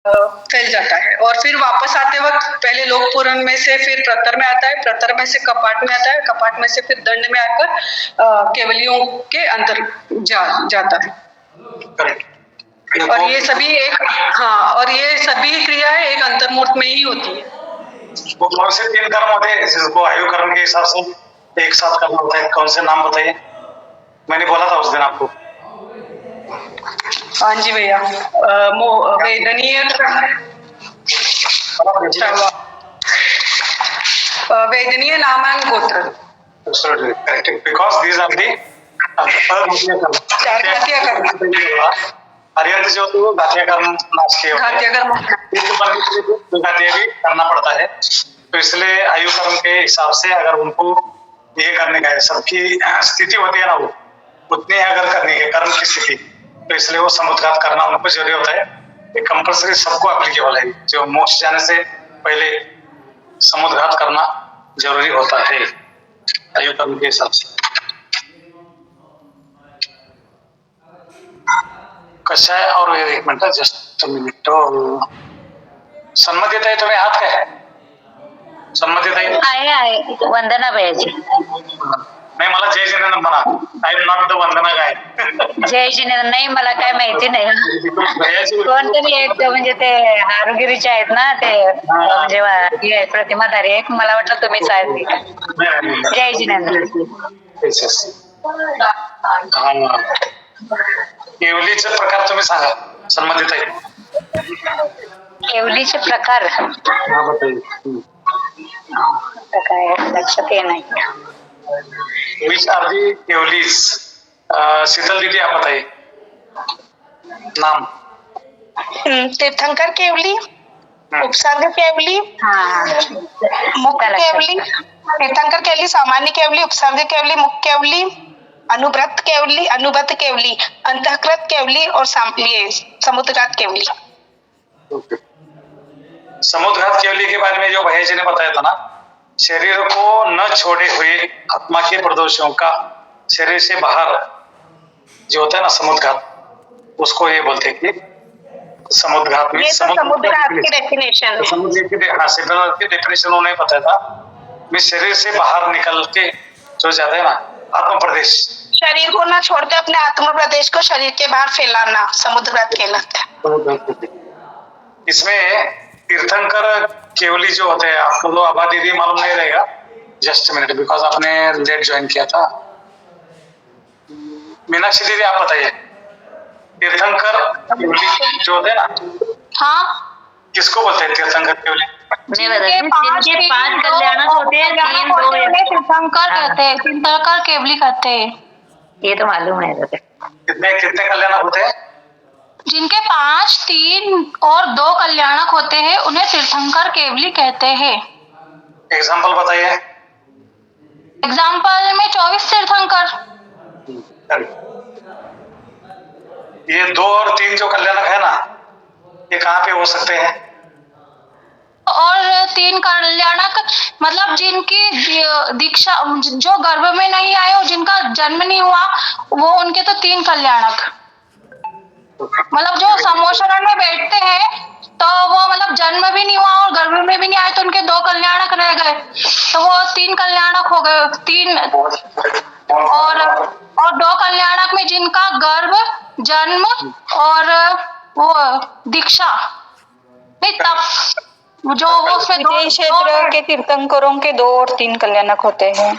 फैल जाता है और फिर वापस आते वक्त पहले लोक पुराण में से फिर प्रतर में आता है, प्रतर में से कपाट में आता है, कपाट में से फिर दंड में आकर केवलियों के अंदर जाता है। और ये सभी और ये सभी क्रियाएं एक अंतर्मूर्त में ही होती है। वो कौन से 3 कर्म होते हैं जिसको आयु कर्म के हिसाब से एक साथ करना होता है? कौन से नाम बताइए? मैंने बोला था उस दिन आपको। हाँ जी भैया, वेदनीय वेदनीय नामान गोत्र। Absolutely correct. Because these are the घातिया कर्म। हरियंत जो होते हैं वो घातिया कर्म नाश के घातिया कर्म घातिया भी करना पड़ता है। तो इसलिए आयु कर्म के हिसाब से अगर उनको ये करने का है, सबकी स्थिति होती है ना, वो उतनी अगर करने के कर्म की स्थिति, तो इसलिए वो समुद्घात करना उनको जरूरी होता है। ये कंपल्सरी सबको एप्लीकेबल है। जो मोक्ष जाने से पहले समुद्घात करना जरूरी होता है आयु कर्म के हिसाब से। कषाय और एक मिनट, जस्ट मिनिट। तो संमतीत आहे तुम्ही आहात काय? संमतीत आहे वंदना भैयाजी। नाही, मला जय जिनेंद्र म्हणा। आय एम नॉट द वंदना गाय। जय जिनेंद्र नाही, मला काय माहिती नाही। कोणतरी एक म्हणजे ते आरोगिरीचे आहेत ना, ते म्हणजे प्रतिमाधारी एक, मला वाटलं तुम्हीच आहेत। जय जिनेंद्र। केवलीचे प्रकार तुम्ही सांगा, संमतीत आहे। केवलीचे प्रकार काय लक्षात ये नाही। Which are the केवलीज? शीतल दीदी आप बताइए नाम। तीर्थंकर केवली, उपसर्ग केवली, मुख्य केवली, तीर्थंकर केवली, सामान्य केवली, उपसर्ग केवली, मुख्य केवली, अनुव्रत केवली, अनुबद्ध केवली, अंतःकृत केवली और समुद्रघात केवली। समुद्रघात केवली के बारे में जो भैया जी ने बताया था ना, शरीर को न छोड़े हुए आत्मा के प्रदोषों का शरीर से बाहर जो होता है ना समुद्रघात, उसको ये बोलते हैं कि समुद्रघात में समुद्रघात की डेफिनेशन की डेफिनेशन उन्हें बताया था। मैं शरीर से बाहर निकल के जो जाता है ना आत्म प्रदेश, शरीर को न छोड़ते अपने आत्म प्रदेश को शरीर के बाहर फैलाना समुद्रघात कहलाता है। इसमें तीर्थंकर केवली जो होते हैं, आपको तो आबा दीदी मालूम नहीं रहेगा, जस्ट मिनट, बिकॉज आपने लेट ज्वाइन किया था। मीनाक्षी दीदी आप बताइए, तीर्थंकर केवली जो होते हैं ना, हाँ, किसको बोलते हैं तीर्थंकर केवली? जिनके 5 कल्याणक होते हैं, 3 तीर्थंकर कहते हैं, तीर्थंकर केवली कहते हैं। ये तो मालूम है। कितने कल्याणक होते हैं? जिनके 5, 3 और 2 कल्याणक होते हैं उन्हें तीर्थंकर केवली कहते हैं। एग्जाम्पल बताइए। एग्जाम्पल में 24 तीर्थंकर। ये 2 और 3 जो कल्याणक है ना, ये कहाँ पे हो सकते हैं? और 3 कल्याणक मतलब जिनकी दीक्षा जो गर्भ में नहीं आए और जिनका जन्म नहीं हुआ, वो उनके तो 3 कल्याणक। मतलब जो समोशरण में बैठते हैं तो वो मतलब जन्म भी नहीं हुआ और गर्भ में भी नहीं आए, तो उनके 2 कल्याणक रह गए, तो वो 3 कल्याणक हो गए। 3 और 2 कल्याणक में जिनका गर्भ, जन्म और वो दीक्षा नहीं, तब जो वो उसमें विदेश क्षेत्र के तीर्थंकरों के 2 और 3 कल्याणक होते हैं।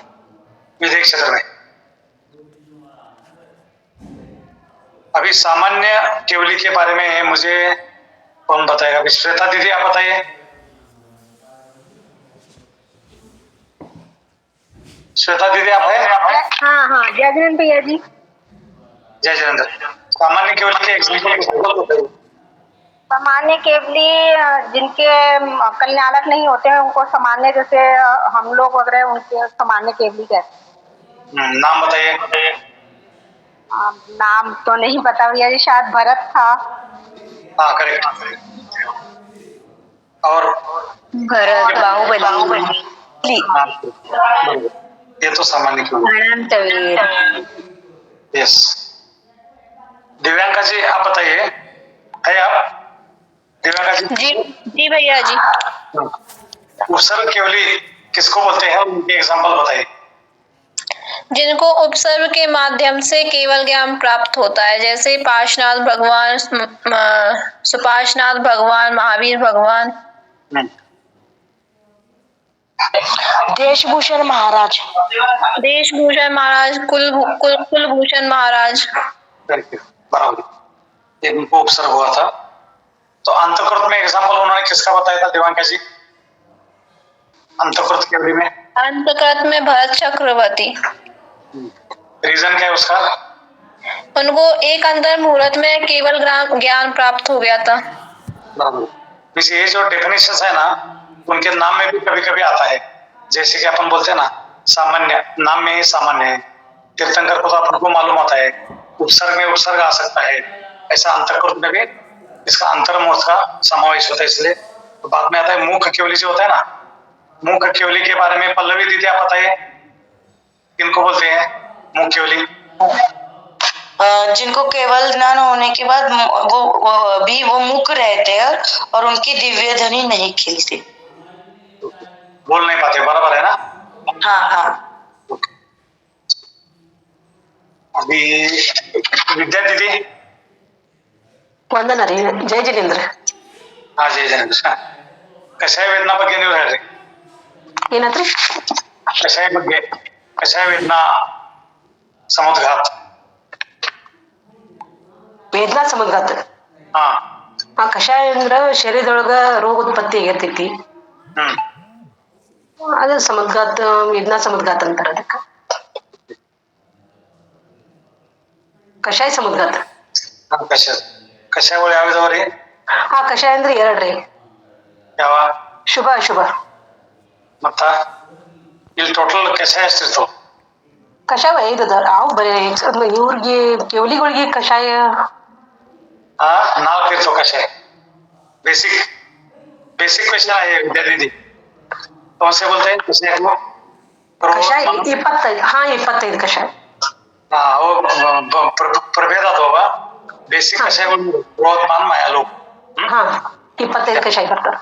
विदेश क्षेत्र में अभी सामान्य केवली के बारे में मुझे कौन बताएगा? श्वेता दीदी आप बताइए। श्वेता दीदी आप है? हाँ, जय जिनेंद्र भैया जी। जय जिनेंद्र। सामान्य केवली के एग्जाम्पल। सामान्य केवली जिनके कल्याणक नहीं होते हैं उनको सामान्य, जैसे हम लोग वगैरह, उनके सामान्य केवली कहते हैं। नाम बताइए। नाम तो नहीं पता भैया जी, शायद भरत था। हाँ करेक्ट। और भरत, बाहुबली, ये तो सामान्य केवली। यस। दिव्यांका जी आप बताइए, है आप? दिव्यांका जी, जी जी भैया जी। उपसर्ग केवली किसको बोलते हैं, उनके एग्जाम्पल बताइए। जिनको उपसर्ग के माध्यम से केवल ज्ञान प्राप्त होता है, जैसे पार्श्वनाथ भगवान, सुपार्श्वनाथ भगवान, महावीर भगवान। देशभूषण महाराज। देशभूषण महाराज, कुलभूषण महाराज। बराबर, ये उनको उपसर्ग हुआ था। तो अंतकृत में एग्जाम्पल उन्होंने किसका बताया था दिव्यांका जी, अंतकृत केवली में? अंतकृत में भरत चक्रवर्ती। रीजन क्या है उसका? उनको एक अंतर मुहूर्त में केवल ज्ञान प्राप्त हो गया था। बराबर, ये जो डेफिनेशन है ना, उनके नाम में भी कभी कभी आता है, जैसे कि अपन बोलते हैं ना, सामान्य नाम में ही सामान्य है। तीर्थंकर को तो अपन को मालूम होता है, उपसर्ग में उपसर्ग आ सकता है, ऐसा अंतकृत में भी इसका अंतर्मुहूर्त का समावेश होता है। इसलिए तो बाद में आता है मुख केवली जो होता है ना, मुख केवली के बारे में पल्लवी दीदी आप बताइए, किनको बोलते हैं मुख केवली? जिनको केवल ज्ञान होने के बाद वो मूक रहते हैं और उनकी दिव्य ध्वनि नहीं खिलती, बोल नहीं पाते, बराबर है ना? हाँ हाँ। अभी विद्या दीदी। ವಂದನ ರೀ, ಜೈ ಜಿನೇಂದ್ರ. हाँ जय जनेन्द्र, कषाय वेदना ಬಗ್ಗೆ ನೀವು ಹೇಳ್ರಿ. ಏನಂತ್ರಿ? कषाय वेदना समुद्घात. ವೇದನಾ ಸಮುದ್ರಾತ. ಹಾ ಆ ಕಷಾಯ ಅಂದ್ರ ಶರೀರದೊಳಗ ರೋಗ ಉತ್ಪತ್ತಿ ಆಗಿರ್ತೈತಿ. ಅದ ಸಮುದ್ಘಾತ, ವೇದನಾ ಸಮುದ್ಘಾತ ಅಂತಾರ ಅದಕ್ಕ. ಕಷಾಯ ಸಮುದ್ಘಾತ. ಕಷಾಯಗಳು ಯಾವ್ಯಾವ್ರಿ? ಆ ಕಷಾಯ ಅಂದ್ರೆ ಎರಡ್ರಿ. ಯಾವ? ಶುಭ ಅಶುಭ. ಮತ್ತ ಇಲ್ಲಿ ಟೋಟಲ್ ಕಷಾಯ ಎಷ್ಟಿರ್ತಾವ? ಕಷಾಯ 5 ಅದಾವ. ಅವು ಬರೀ ಇವ್ರಿಗೆ ಕೇವಲಿಗಳಿಗೆ ಕಷಾಯ 4 ಇರ್ತಾವ कषाय. बेसिक क्वेश्चन आहे विद्या दीदी, कौन से बोलते हैं कषाय को? कषाय 25. हा 25 कषाय. हाँ वो प्रभेद आता बेसिक कषायಗಳು ಕ್ರೋಧಮಾನ್ ಮಾಯಾಲೋಭ. ಹಾ 25 ಕಷಾಯ ಬರ್ತಾರ.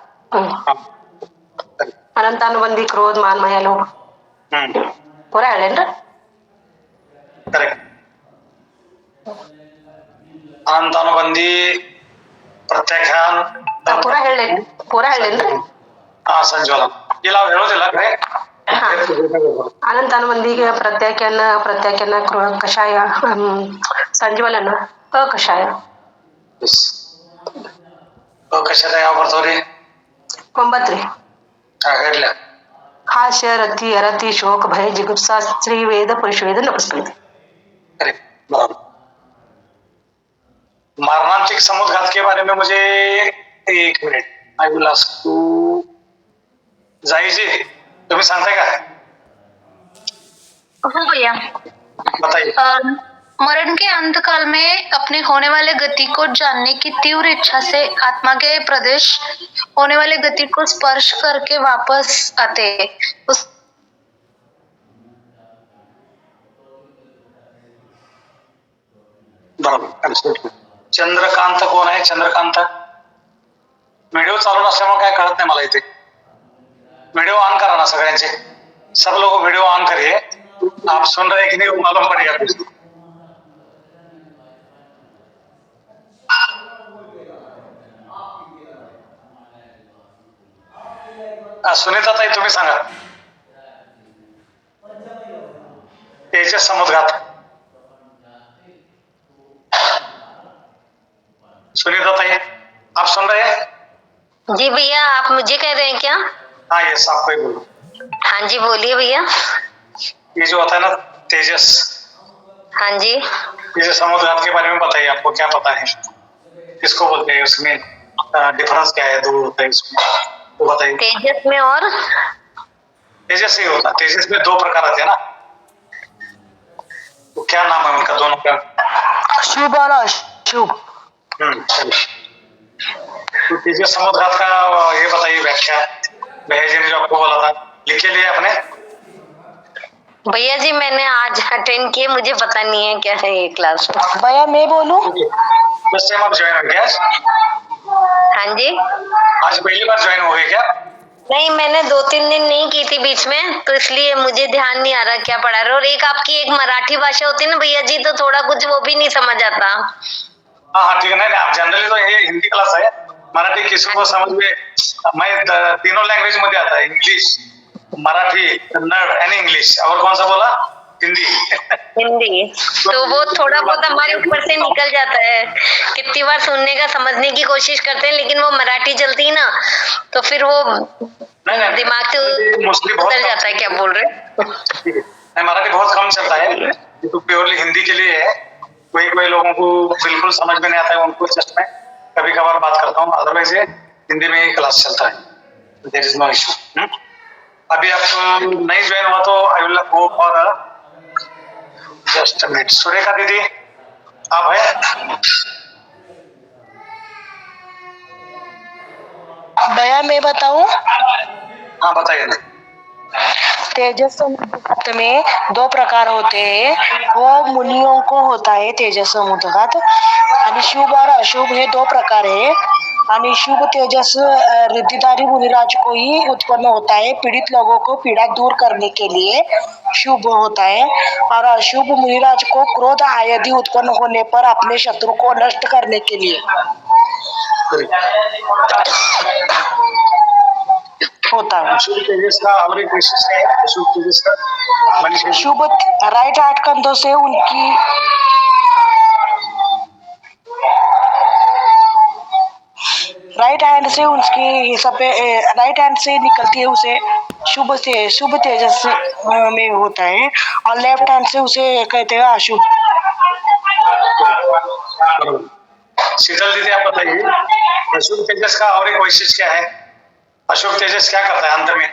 ಅನಂತಾನುಬಂಧಿ, ಕ್ರೋಧ, ಮಾನ್, ಮಾಯ, ಲೋಭ. ಪೂರಾ ಹೇಳೇನ್ರ? करेक्ट. अनंतानुबंधी, प्रत्याख्यान ಪೂರಾ ಹೇಳೇನ್ರಿ? ಸಂಜೋಲನ ಇಲ್ಲ ನಾವು ಹೇಳೋದಿಲ್ಲ ಕರೆ. ಅನಂತಾನುಬಂಧಿಗೆ ಪ್ರತ್ಯಾಖ್ಯಾನ ಕಷಾಯ, ಸಂಜೀವಲನ ಅಕಷಾಯ. ಕಷಾಯ ಯಾವ ಬರ್ತಾವ್ರಿ? 9 ರೀ. ಹೇಳ. हास्य, रति, अरति, शोक, भय, जिगुप्सा, स्त्री वेद, पुरुष वेद, नपुंसक. मारणांतिक समुद्घात के बारे में मुझे 1 minute, I will ask to Jai ji, तुम्ही सांगताय का? हाँ भैया बताइए. मरण के अंत काल में अपने होने वाले गति को जानने की तीव्र इच्छा से आत्मा के प्रदेश होने वाले गति को स्पर्श करके वापस आते उस बरोबर. चंद्रकांत कोण आहे? चंद्रकांत व्हिडिओ चालू नसल्यामुळे काय कळत नाही मला इथे. वीडियो ऑन करा ना सगळ्यांचे, सब लोग वीडियो ऑन करिए. आप सुन रहे हैं कि नहीं मालूम पड़ेगा कुछ. सुनीता ताई तुम्ही सांगा. तेजस समुद्घात. सुनीता ताई आप सुन रहे हैं? जी भैया, आप मुझे कह रहे हैं क्या? हाँ यस, आपको ही बोलो. हाँ जी बोलिए भैया. ये जो होता है ना तेजस, हाँ जी. तेजस समुद्घात के बारे में बताइए, आपको क्या पता है, किसको बोलते हैं, उसमें डिफरेंस क्या है, 2 होता है उसमें, वो बताइए. तेजस में और तेजस ही होता है. तेजस में 2 प्रकार आते हैं ना, तो क्या नाम है उनका दोनों का? शुभ और अशुभ. तो तेजस समुद्घात का ये बताइए व्याख्या. भैया जी ने जो आपको बोला था, लिख के लिए आपने? भैया जी मैंने आज अटेंड किए, मुझे पता नहीं है क्या है ये क्लास. भैया मैं बोलूं? फर्स्ट टाइम आप ज्वाइन हो गया? हाँ जी। आज पहली बार ज्वाइन हो गए क्या? नहीं, मैंने 2-3 दिन नहीं की थी बीच में, तो इसलिए मुझे ध्यान नहीं आ रहा क्या पढ़ा रहे हो। और एक आपकी एक मराठी भाषा होती है ना भैया जी, तो थोड़ा कुछ वो भी नहीं समझ आता। हाँ हाँ ठीक है। नहीं आप जनरली तो ये हिंदी क्लास है, मराठी किसी को समझ में, मैं तीनों लैंग्वेज मध्ये आता है, English, Marathi, Kannada and English, और कौन सा बोला? हिंदी। हिंदी तो वो थोड़ा बहुत हमारे ऊपर से निकल जाता है। कितनी बार सुनने का समझने की कोशिश करते हैं, लेकिन वो मराठी चलती है ना, तो फिर वो नहीं, दिमाग से मोस्टली उतर जाता है। क्या बोल रहे? नहीं, मराठी बहुत कम चलता है, ये तो प्योरली हिंदी के लिए है। कोई लोगों को बिल्कुल समझ में नहीं आता है, उनको जस्ट मैं कभी कभार बात करता हूँ, अदरवाइज ये हिंदी में ही क्लास चलता है। There is no issue. अभी आप नहीं ज्वाइन हुआ तो I will go for just a minute. Surekha दीदी आप है? भैया मैं बताऊं, हाँ बताइए ना। तेजस मुद्गत में 2 प्रकार होते हैं। वो मुनियों को होता है तेजस मुद्गत, आणि शुभ और अशुभ हे 2 प्रकार है। आणि शुभ तेजस रिद्धिधारी मुनिराज को ही उत्पन्न होता है, पीड़ित लोगों को पीड़ा दूर करने के लिए शुभ होता है। और अशुभ मुनिराज को क्रोध आदि उत्पन्न होने पर अपने शत्रु को नष्ट करने के लिए होता है। अशुभ तेजस का और एक वैशिष्ट्य है, अशुभ तेजस का मनीष शुभ राइट हाथ कंधों से उनकी राइट हैंड से उसकी राइट हैंड से निकलती है, उसे शुभ तेजस में होता है। और लेफ्ट हैंड से उसे कहते हैं अशुभ। शीतल दीदी आप बताइए, अशुभ तेजस का और एक वैशिष्ट्य क्या है? अशुभ तेजस क्या करता है अंत में?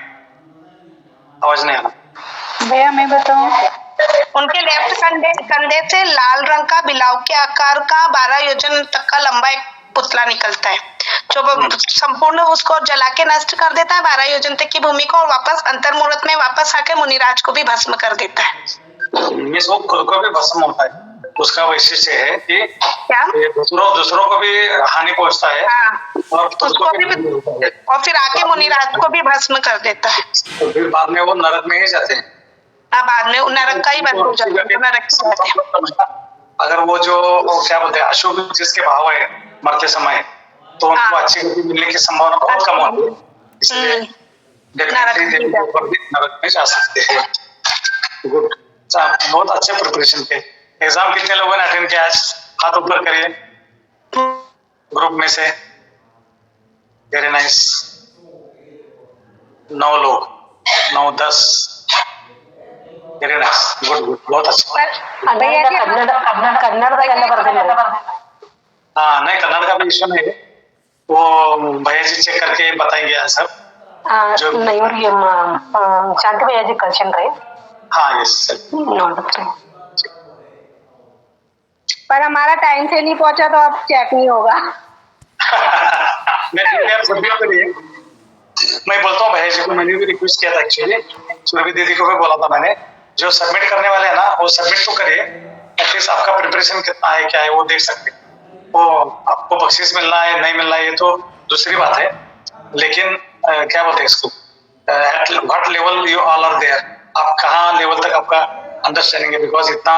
आवाज नहीं आ रहा। भैया मैं बताऊं, उनके लेफ्ट कंधे से लाल रंग का बिलाव के आकार का 12 योजन तक का लंबा एक पुतला निकलता है, जो संपूर्ण उसको जला के नष्ट कर देता है 12 योजन तक की भूमि को, और वापस अंतर्मुहूर्त में वापस आके मुनिराज को भी भस्म कर देता है। मीन्स वो खुद को भी भस्म होता है। उसका वैशिष्ट्य है कि क्या? ये दूसरों को भी हानि पहुंचता है। हाँ, और खुद उसको को भी भी होता है। और फिर आके मुनिराज को भी भस्म कर देता है। तो फिर बाद में वो नरक में ही जाते हैं। हाँ, बाद में नरक का ही बन हो जाता है, नरक से जाते हैं। अगर वो क्या बोलते हैं अशुभ जिसके भाव है मरते समय, तो उनको अच्छी गति मिलने की संभावना बहुत कम होती है, इसलिए डेफिनेटली नरक में जा सकते हैं। गुड, बहुत अच्छे प्रिपरेशन थे। एग्जाम कितने लोगों ने अटेंड किया आज? हाथ ऊपर करिए ग्रुप में से। Very nice. 9 लोग, 9 10। वेरी नाइस, गुड, बहुत अच्छा। हाँ नहीं, कन्नड़ का भी इश्यू नहीं है, वो भैया जी चेक करके बताएंगे आंसर। नहीं, और ये शांति भैया जी क्वेश्चन रहे। हाँ यस। पर हमारा टाइम से नहीं पहुंचा तो अब चेक नहीं होगा। मैं ठीक है, आप सब भी करिए। मैं बोलता हूँ भैया जी को, मैंने भी रिक्वेस्ट किया था एक्चुअली, सुरभि दीदी को भी बोला था मैंने, जो सबमिट करने वाले हैं ना वो सबमिट तो करिए, एटलीस्ट आपका प्रिपरेशन कितना है क्या है वो देख सकते हैं। वो आपको बख्शीश मिलना है नहीं मिलना है ये तो दूसरी बात है, लेकिन क्या बोलते हैं इसको, at what level you all are there, आप कहाँ लेवल तक आपका अंडरस्टैंडिंग है। बिकॉज इतना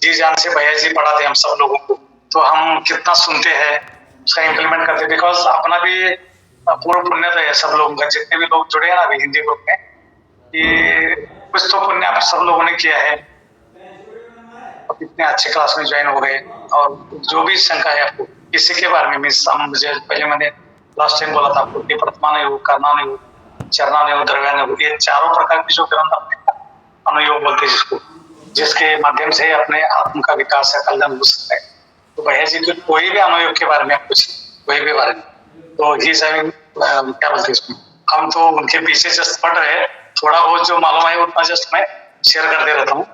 जी जान से भैया जी पढ़ाते हैं हम सब लोगों को, तो हम कितना सुनते हैं उसका इम्प्लीमेंट करते हैं। बिकॉज अपना भी पूर्ण पुण्य तो है सब लोगों का, जितने भी लोग जुड़े हैं ना अभी हिंदी ग्रुप में, कि कुछ तो पुण्य आप सब लोगों ने किया है, अब इतने अच्छे क्लास में ज्वाइन हो गए। और जो भी शंका है आपको किसी के बारे में, मिस मुझे पहले मैंने लास्ट टाइम बोला था आपको कि प्रथमा नहीं हो, कर्णा नहीं हो, चरना नहीं हो, द्रव्या नहीं हो, ये चारों प्रकार की जो ग्रंथ अपने अनुयोग बोलते हैं जिसको, जिसके माध्यम से अपने आत्म का विकास या कल्याण हो सकता है। तो भैया जी के कोई भी अनुयोग के बारे में आप कुछ कोई भी बारे में, तो ही क्या बोलते हैं इसमें, हम तो उनके पीछे जस्ट पढ़ रहे हैं, थोड़ा बहुत जो मालूम है उतना जस्ट मैं शेयर करते रहता हूँ।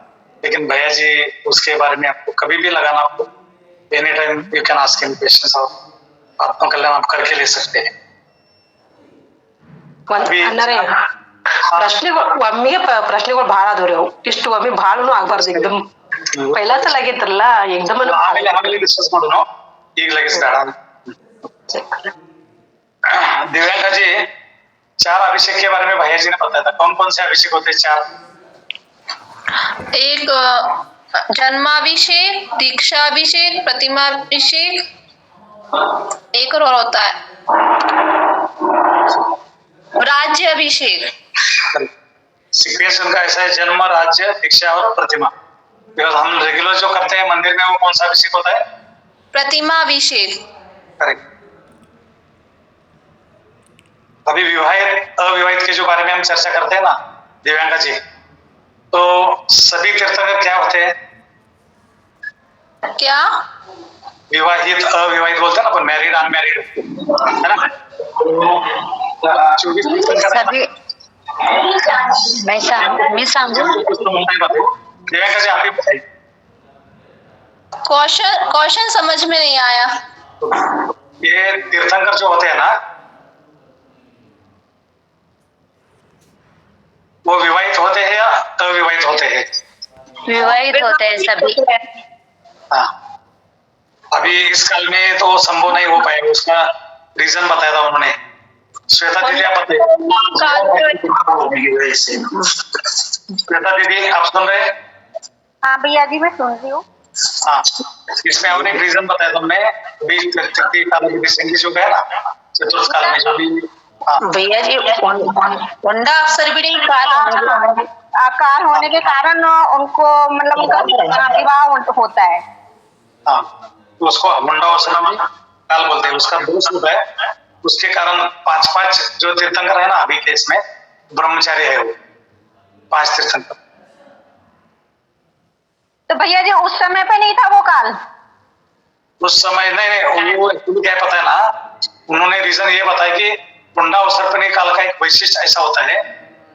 लेकिन भैया जी उसके बारे में आपको कभी भी लगाना, आपको any time you can ask him questions, और आत्म कल्याण आप करके ले सकते हैं। ಪ್ರಶ್ನೆಗಳು ಬಹಳ ಅದಾವ್ರಿ, ಇಷ್ಟು ಒಮ್ಮೆ ಬಹಳನು ಆಗ್ಬಾರ್ದು, एकदम पहिला ಸಲ ಆಗೈತ್ರಲ್ಲ एकदम ಆಮೇಲೆ ಡಿಸ್ಕಸ್ ಮಾಡೋಣ, ಈಗ ಲಗೇಜ್ ಬೇಡ। दिव्यांका जी, 4 अभिषेक के बारे में भैया जी ने बताया था, कौन कौन से अभिषेक होते हैं 4? एक जन्माभिषेक, दीक्षाभिषेक, प्रतिमाभिषेक, एक और होता है राज्य अभिषेक। सीक्वेंस उनका ऐसा है, जन्म, राज्य, दीक्षा और प्रतिमा। बिकॉज हम रेगुलर जो करते हैं मंदिर में, वो कौन सा अभिषेक होता है? प्रतिमाभिषेक। करेक्ट। अभी विवाहित अविवाहित के जो बारे में हम चर्चा करते हैं ना दिव्यांका जी, तो सभी तीर्थंकर क्या होते हैं? क्या? विवाहित अविवाहित बोलते हैं ना अपन, मैरिड अनमैरिड, है ना? 24 तीर्थंकर सभी मैं सांगू दिव्यांका जी, आप ही बताइए। क्वेश्चन समझ में नहीं आया। ये तीर्थंकर जो होते हैं ना, वो विवाहित होते हैं या अविवाहित होते हैं? विवाहित होते हैं सभी। हाँ, अभी इस काल में तो संभव नहीं हो पाएगा, उसका रीजन बताया था उन्होंने। श्वेता दीदी आप बताइए। श्वेता दीदी आप सुन रहे हैं? हाँ भैया जी, मैं सुन रही हूँ। हाँ, इसमें हमने एक रीजन बताया था हमने, जो है ना चतुर्थ काल में जो भी। हाँ भैया जी, होंडा अफसर भी नहीं काल होने के कारण उनको मतलब उनका विवाह होता है। हाँ, तो उसको मुंडा और काल बोलते हैं, उसका दोष होता है। उसके कारण 5 जो तीर्थंकर है ना अभी के इसमें, ब्रह्मचारी है वो 5 तीर्थंकर। तो भैया जी उस समय पे नहीं था वो काल? उस समय नहीं, वो एक्चुअली क्या पता है ना, उन्होंने रीजन ये बताया कि पुंडा और सर्पणी काल का एक वैशिष्ट ऐसा होता है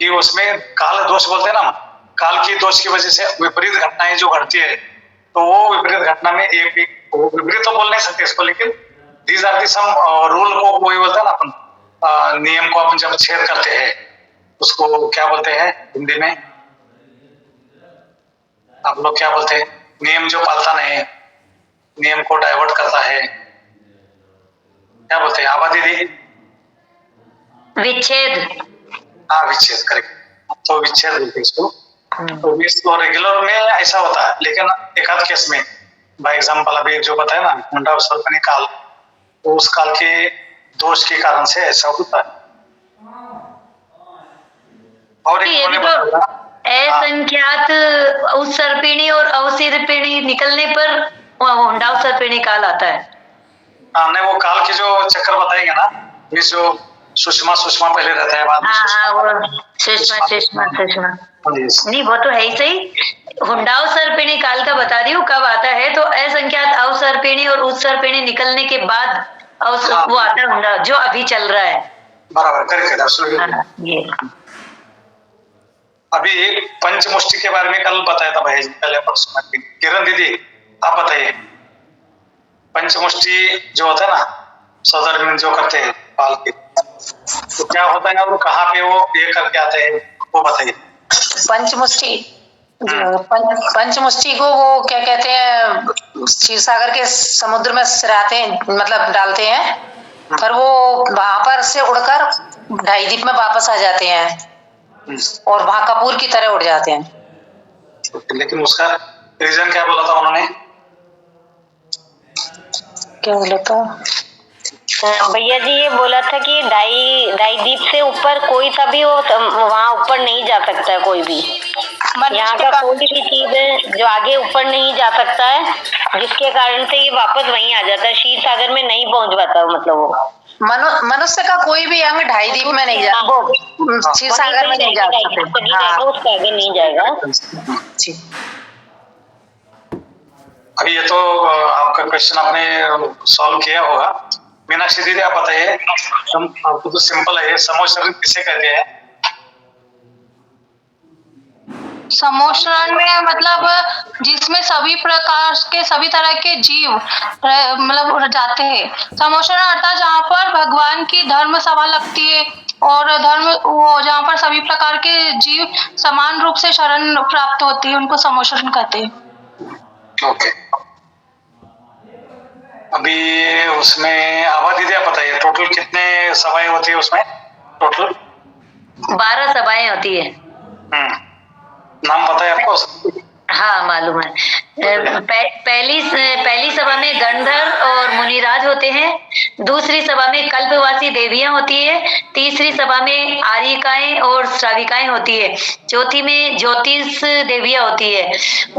कि उसमें काल दोष बोलते हैं ना, काल की दोष की वजह से विपरीत घटनाएं जो घटती है, तो वो विपरीत घटना में एक विपरीत तो बोल नहीं सकते इसको, लेकिन these are the some rule को वही बोलते हैं ना अपन, नियम को अपन जब छेद करते हैं उसको क्या बोलते हैं हिंदी में, आप लोग क्या बोलते हैं? नियम जो पालता नहीं, नियम को डाइवर्ट करता है, क्या बोलते हैं आबा दीदी? विच्छेद। हाँ, विच्छेद, करेक्ट। तो विच्छेद बोलते हैं इसको। तो रेगुलर में ऐसा होता है, लेकिन एक आध केस में, बाय एग्जाम्पल अभी जो बताया ना मुंडा और सर्पणी काल, तो उस काल के दोष के कारण से ऐसा होता है। और एक असंख्यात उत्सर्पिणी और अवसर्पिणी निकलने पर होंडा उत्सर्पिणी काल आता है। हाँ, नहीं, वो काल के जो चक्कर बताएंगे ना, इस जो सुषमा पहले रहता है, बाद में वो सुषमा नहीं, वो तो है ही सही। हुंडा सर्पिणी काल का बता रही हूँ कब आता है, तो असंख्यात अवसर्पिणी और उत्सर्पिणी निकलने के बाद वो आता है हुंडा, जो अभी चल रहा है। बराबर, करेक्ट। ये अभी पंचमुष्टि के बारे में कल बताया था भाई, पहले परसों। किरण दीदी आप बताइए, पंचमुष्टि जो होता है ना, सदर जो करते हैं बाल के, तो क्या होता है और कहाँ पे वो ये करके आते हैं, वो बताइए। पंचमुष्टि को वो क्या कहते हैं, क्षीर सागर के समुद्र में सिराते हैं, मतलब डालते हैं, पर वो वहां पर से उड़कर ढाई द्वीप में वापस आ जाते हैं और वहां कपूर की तरह उड़ जाते हैं। लेकिन उसका रीजन क्या बोला था उन्होंने? क्या बोला था भैया जी? ये बोला था कि ढाई द्वीप से ऊपर कोई सा भी वहाँ ऊपर नहीं जा सकता है, कोई भी यहाँ का कोई भी चीज है जो आगे ऊपर नहीं जा सकता है, जिसके कारण से ये वापस वहीं आ जाता है, क्षीर सागर में नहीं पहुंच पाता। मतलब वो मनुष्य का कोई भी अंग ढाई द्वीप में नहीं जा, वो क्षीर सागर में नहीं जा सकता, उसके आगे नहीं जाएगा। अभी ये तो आपका क्वेश्चन आपने सॉल्व किया होगा। मीनाक्षी दीदी आप बताइए, आपको तो सिंपल है, समोशरण किसे कहते हैं? समोशरण में मतलब जिसमें सभी प्रकार के सभी तरह के जीव मतलब जाते हैं। समोशरण अर्थात जहाँ पर भगवान की धर्म सभा लगती है और धर्म वो जहाँ पर सभी प्रकार के जीव समान रूप से शरण प्राप्त होती है, उनको समोशरण कहते हैं। ओके। अभी उसमें आबादी क्या बताइए, टोटल कितने सभाएं होती है उसमें टोटल? 12 सभाएं होती है। नाम पता है आपको? हाँ मालूम है। पहली सभा में गंधर्व और मुनिराज होते हैं। दूसरी सभा में कल्पवासी देवियां होती है। तीसरी सभा में आर्यिकाएं और श्राविकाएं होती है। चौथी में ज्योतिष देवियां होती है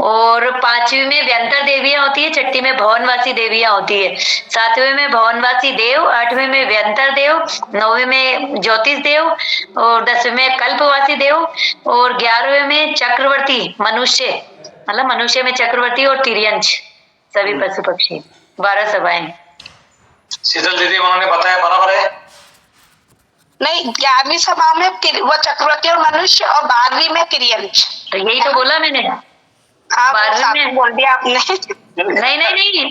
और पांचवी में व्यंतर देवियां होती है। छठी में भवनवासी देवियां होती है। सातवें में भवनवासी देव, आठवें में व्यंतर देव, नौवें में ज्योतिष देव और 10वें में कल्पवासी देव और 11वें में चक्रवर्ती मनुष्य, मतलब मनुष्य में चक्रवर्ती और तिर्यंच सभी पशु पक्षी। 12 सभाएं। शीतल दीदी उन्होंने बताया बराबर है? नहीं, 11वीं सभा में वो चक्रवर्ती और मनुष्य और 12वीं में तिर्यंच। तो यही तो बोला मैंने। हाँ, 12वीं में बोल दिया आपने। नहीं,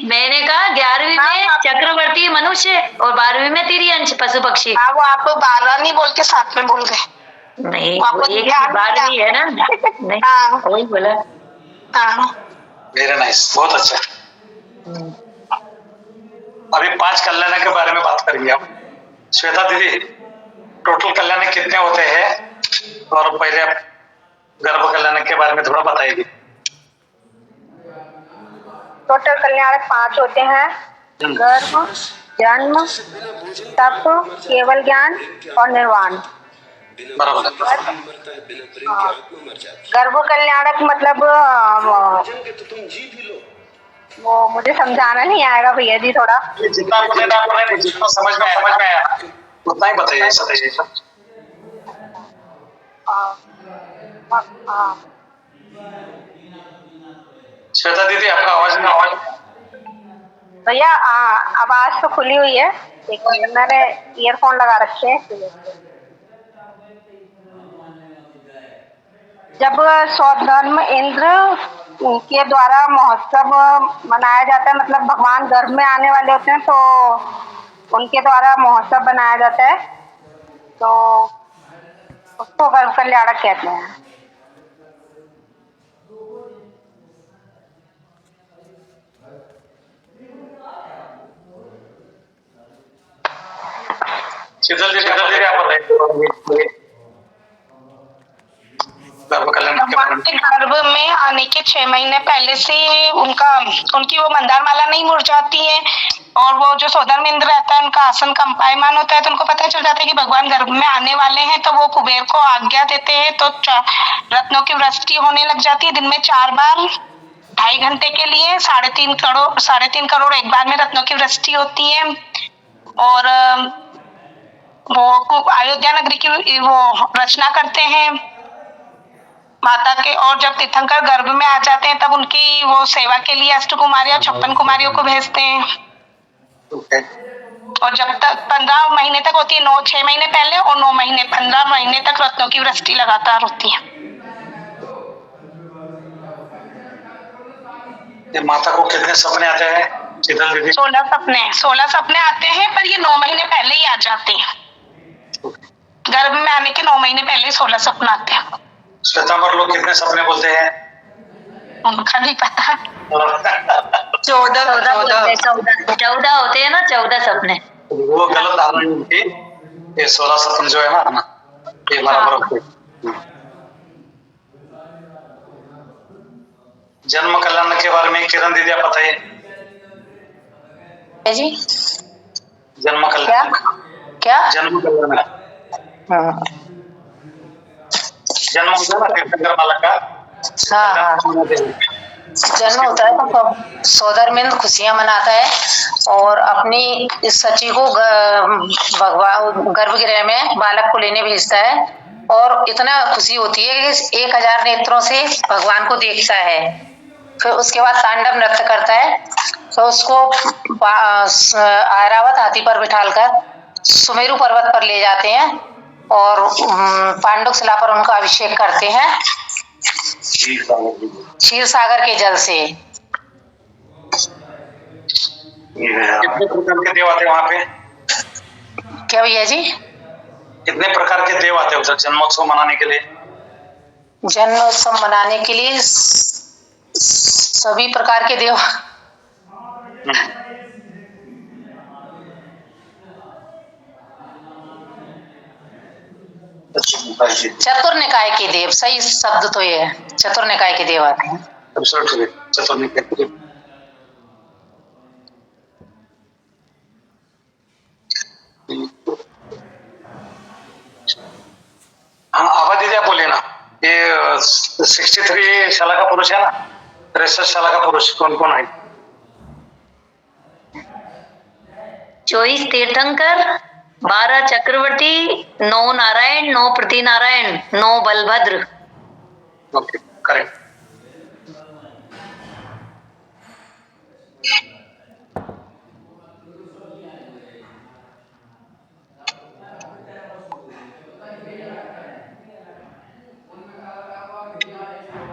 मैंने कहा 11वीं में चक्रवर्ती मनुष्य और 12वीं में तिर्यंच पशु पक्षी। हाँ, वो आप 12 नहीं बोल के 7 में बोल गए। नहीं, वो एक 12वीं है ना। नहीं, हाँ, वही बोला। हाँ, वेरी नाइस, बहुत अच्छा। अभी 5 कल्याण के बारे में बात करेंगे हम। श्वेता दीदी, टोटल कल्याण कितने होते हैं और पहले आप गर्भ कल्याण के बारे में थोड़ा बताइए। टोटल कल्याणक 5 होते हैं: गर्भ, जन्म, तप, केवल ज्ञान और निर्वाण। बराबर। गर्भ कल्याणक मतलब वो मुझे समझाना नहीं आएगा भैया जी, थोड़ा जितना समझ में आया उतना ही बताइए। श्वेता दीदी, आपका आवाज भैया आवाज तो खुली हुई है, लेकिन मैंने ईयरफोन लगा रखे हैं। जब स्वधर्म इंद्र के द्वारा महोत्सव मनाया जाता है, मतलब भगवान गर्भ में आने वाले होते हैं तो उनके द्वारा महोत्सव बनाया जाता है, तो उसको गर्भ कल्याणक कहते हैं। शीतल दीदी आप बताइए। भगवान के गर्भ में आने के 6 महीने पहले से उनकी वो मंदार माला नहीं मुरझाती है और वो जो सोधर्म इंद्र रहता है उनका आसन कंपायमान होता है, तो उनको पता चल जाता है कि भगवान गर्भ में आने वाले हैं, तो वो कुबेर को आज्ञा देते हैं, तो रत्नों की वृष्टि होने लग जाती है। दिन में 4 बार 2.5 घंटे के लिए 3.5 करोड़ एक बार में रत्नों की वृष्टि होती है। और वो अयोध्या नगरी की वो रचना करते हैं माता के, और जब तीर्थंकर गर्भ में आ जाते हैं तब उनकी वो सेवा के लिए अष्टकुमारियां 56 कुमारियों को भेजते हैं। और जब तक 15 महीने तक होती है, 6 महीने पहले और 9 महीने 15 महीने तक रत्नों की वृष्टि लगातार होती है। माता को कितने सपने आते हैं शीतल दीदी? 16 सपने आते हैं, पर ये 9 महीने पहले ही आ जाते हैं। गर्भ में आने के 9 महीने पहले 16 सपने आते हैं। श्वेतांबर लोग कितने सपने बोलते हैं? उनका नहीं पता। 14 होते हैं ना, 14 सपने। वो गलत धारणा है उनकी। ये 16 सपने जो है ना, ये बराबर होते हैं। जन्म कल्याण के बारे में किरण दीदी आप बताइए जी। जन्म कल्याण क्या? जन्म कल्याण जन्म होता है ना तीर्थंकर बालक का। हाँ, जन्म होता है तो सोदर इंद्र खुशियां मनाता है और अपनी इस सची को भगवान गर्भगृह में बालक को लेने भेजता है और इतना खुशी होती है कि 1000 नेत्रों से भगवान को देखता है। फिर उसके बाद तांडव नृत्य करता है, तो उसको ऐरावत हाथी पर बिठालकर सुमेरु पर्वत पर ले जाते हैं और पांडुक शिला पर उनका अभिषेक करते हैं क्षीर सागर के जल से। कितने प्रकार के देव आते हैं वहाँ पे? क्या भैया जी? कितने प्रकार के देव आते हैं उधर जन्मोत्सव मनाने के लिए? जन्मोत्सव मनाने के लिए सभी प्रकार के देव चतुर निकाय के देव, सही शब्द तो ये है, चतुर निकाय के देव आते हैं। हाँ आभा दीदी आप बोलिए ना, ये 63 शाला का पुरुष है ना, 63 शाला का पुरुष कौन कौन है? 24 तीर्थंकर, 12 चक्रवर्ती, 9 नारायण, 9 प्रति नारायण, 9 बलभद्र। Okay correct.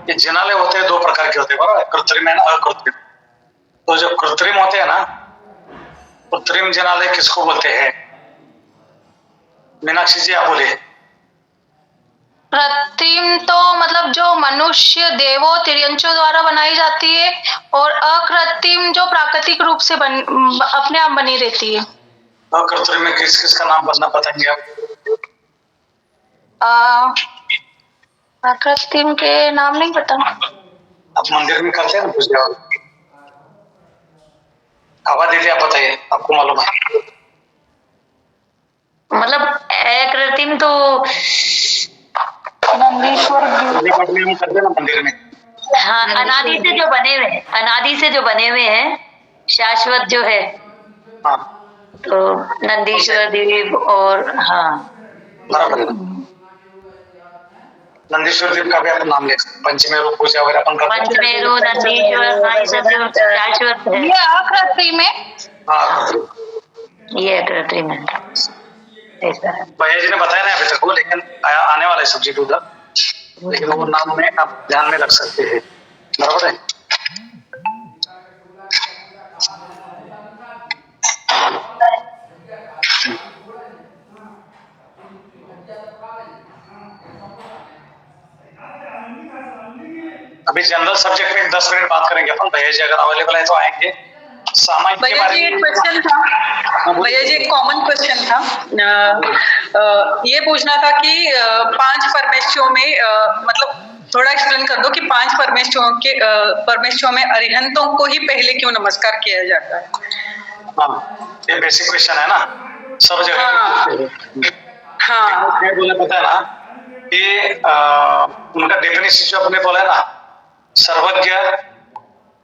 ये जिनालय होते हैं दो प्रकार के होते हैं बराबर, कृत्रिम है ना अकृत्रिम। तो जो कृत्रिम होते हैं ना, कृत्रिम जिनालय किसको बोलते हैं? मीनाक्षी जी आप बोलिए। कृत्रिम तो मतलब जो मनुष्य देवों तिर्यंचों द्वारा बनाई जाती है, और अकृत्रिम जो प्राकृतिक रूप से अपने आप बनी रहती है। अकृत्रिम में किस किस का नाम बताएंगे आप? अकृत्रिम के नाम नहीं पता। आप मंदिर में करते हैं ना पूजा? आभा दीदी आप बताइए, आपको मालूम है? मतलब अकृत्रिम तो नंदीश्वर करते ना मंदिर में। हाँ, अनादि से जो बने हुए हैं, अनादि से जो बने हुए हैं, शाश्वत जो है। हाँ तो नंदीश्वर देव और हाँ बराबर। नंदीश्वर देव का भी अपन नाम ले, पंचमेरु पूजा वगैरह अपन करते हैं। पंचमेरु, नंदीश्वर, हाँ ये सब जो शाश्वत है। ये अकृत्रिम है। हाँ ये अकृत्रिम है, ऐसा है। भैया जी ने बताया ना अभी तक वो, लेकिन आने वाला है सब्जेक्ट उधर, लेकिन वो नाम में आप ध्यान में रख सकते हैं, बराबर है। अभी जनरल सब्जेक्ट में 10 मिनट बात करेंगे अपन, भैया जी अगर अवेलेबल है तो आएंगे। सामाजिक के भैया बारे जी में एक क्वेश्चन था, भैया जी एक कॉमन क्वेश्चन था, ये पूछना था कि 5 परमेश्वरों में मतलब थोड़ा एक्सप्लेन कर दो कि 5 परमेश्वरों में अरिहंतों को ही पहले क्यों नमस्कार किया जाता है? हाँ ये बेसिक क्वेश्चन है ना, सब जगह। हाँ बोले पता है ना कि उनका डेफिनेशन जो आपने बोला है ना, सर्वज्ञ,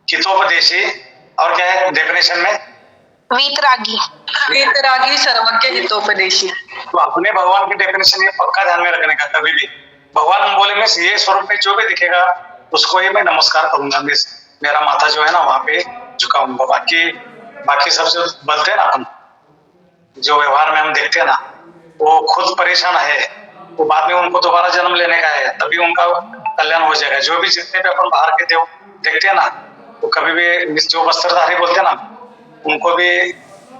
हितोपदेशी, और क्या है डेफिनेशन में? वीतरागी। वीतरागी, सर्वज्ञ, हितोपदेशी। तो अपने भगवान की डेफिनेशन ये पक्का ध्यान में रखने का, कभी भी भगवान बोले में ये स्वरूप में जो भी दिखेगा उसको ही मैं नमस्कार करूंगा, मेरा माथा जो है ना वहां पे झुकाऊंगा। बाकी सब जो बोलते हैं ना अपन, जो व्यवहार में हम देखते हैं ना, वो खुद परेशान है, वो बाद में उनको दोबारा जन्म लेने का है, तभी उनका कल्याण हो जाएगा। जो भी जितने भी अपन बाहर के देव देखते हैं ना, वो कभी भी जो वस्त्रधारी बोलते हैं ना, उनको भी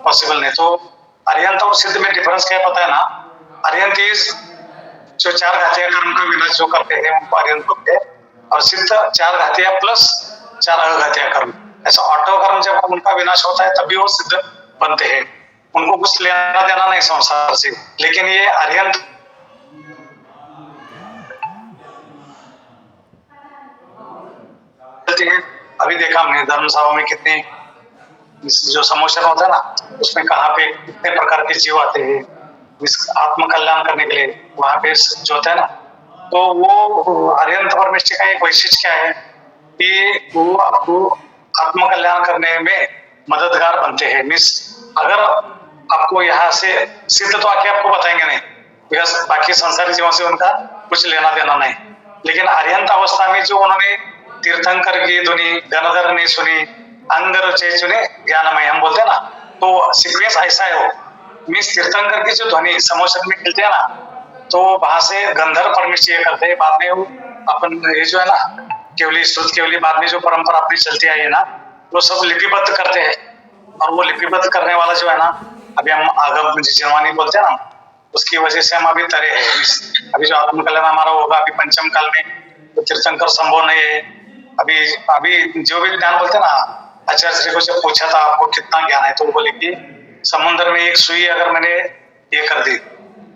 पॉसिबल नहीं। तो अरिहंत और सिद्ध में डिफरेंस क्या पता है ना? अरिहंत इज जो 4 घातिया कर्म का विनाश जो करते हैं उनको अरिहंत बोलते हैं, और सिद्ध 4 घातिया प्लस 4 अघातिया कर्म, ऐसा ऑटो कर्म जब उनका विनाश होता है तभी वो सिद्ध बनते हैं। उनको कुछ लेना देना नहीं संसार से, लेकिन ये अरिहंत अभी देखा हमने धर्म सभा में कितने जो समोशन होता है ना, उसमें कहाँ पे कितने प्रकार के जीव आते हैं आत्म कल्याण करने के लिए, वहां पे जो होता है ना, तो वो अरिहंत परमेश्वर का एक वैशिष्ट क्या है कि वो आपको आत्म कल्याण करने में मददगार बनते हैं। मीन्स अगर आपको यहाँ से सिद्ध तो आके आपको बताएंगे नहीं, बिकॉज बाकी संसारी जीवों से उनका कुछ लेना देना नहीं, लेकिन अरिहंत अवस्था में जो उन्होंने तीर्थंकर की धुनी, गणधर ने सुनी, अंग रचे चुने ज्ञानमय, हम बोलते हैं ना, तो सीक्वेंस ऐसा है। वो मीन्स तीर्थंकर की जो ध्वनि समोशन में मिलती है ना, तो वहां से गंधर्व परमेश्वर ये करते हैं। बाद में वो अपन ये जो है ना केवली श्रुत केवली, बाद में जो परंपरा अपनी चलती आई है ना, वो सब लिपिबद्ध करते हैं। और वो लिपिबद्ध करने वाला जो है ना, अभी हम आगम जिनवानी बोलते हैं ना, उसकी वजह से हम अभी तरे हैं। अभी जो आत्म कल्याण हमारा होगा अभी पंचम काल में, तो तीर्थंकर संभव नहीं है। अभी जो भी ज्ञान बोलते हैं ना, आचार्य श्री को जब पूछा था आपको कितना ज्ञान है, तो वो बोले कि समुद्र में एक सुई अगर मैंने ये कर दी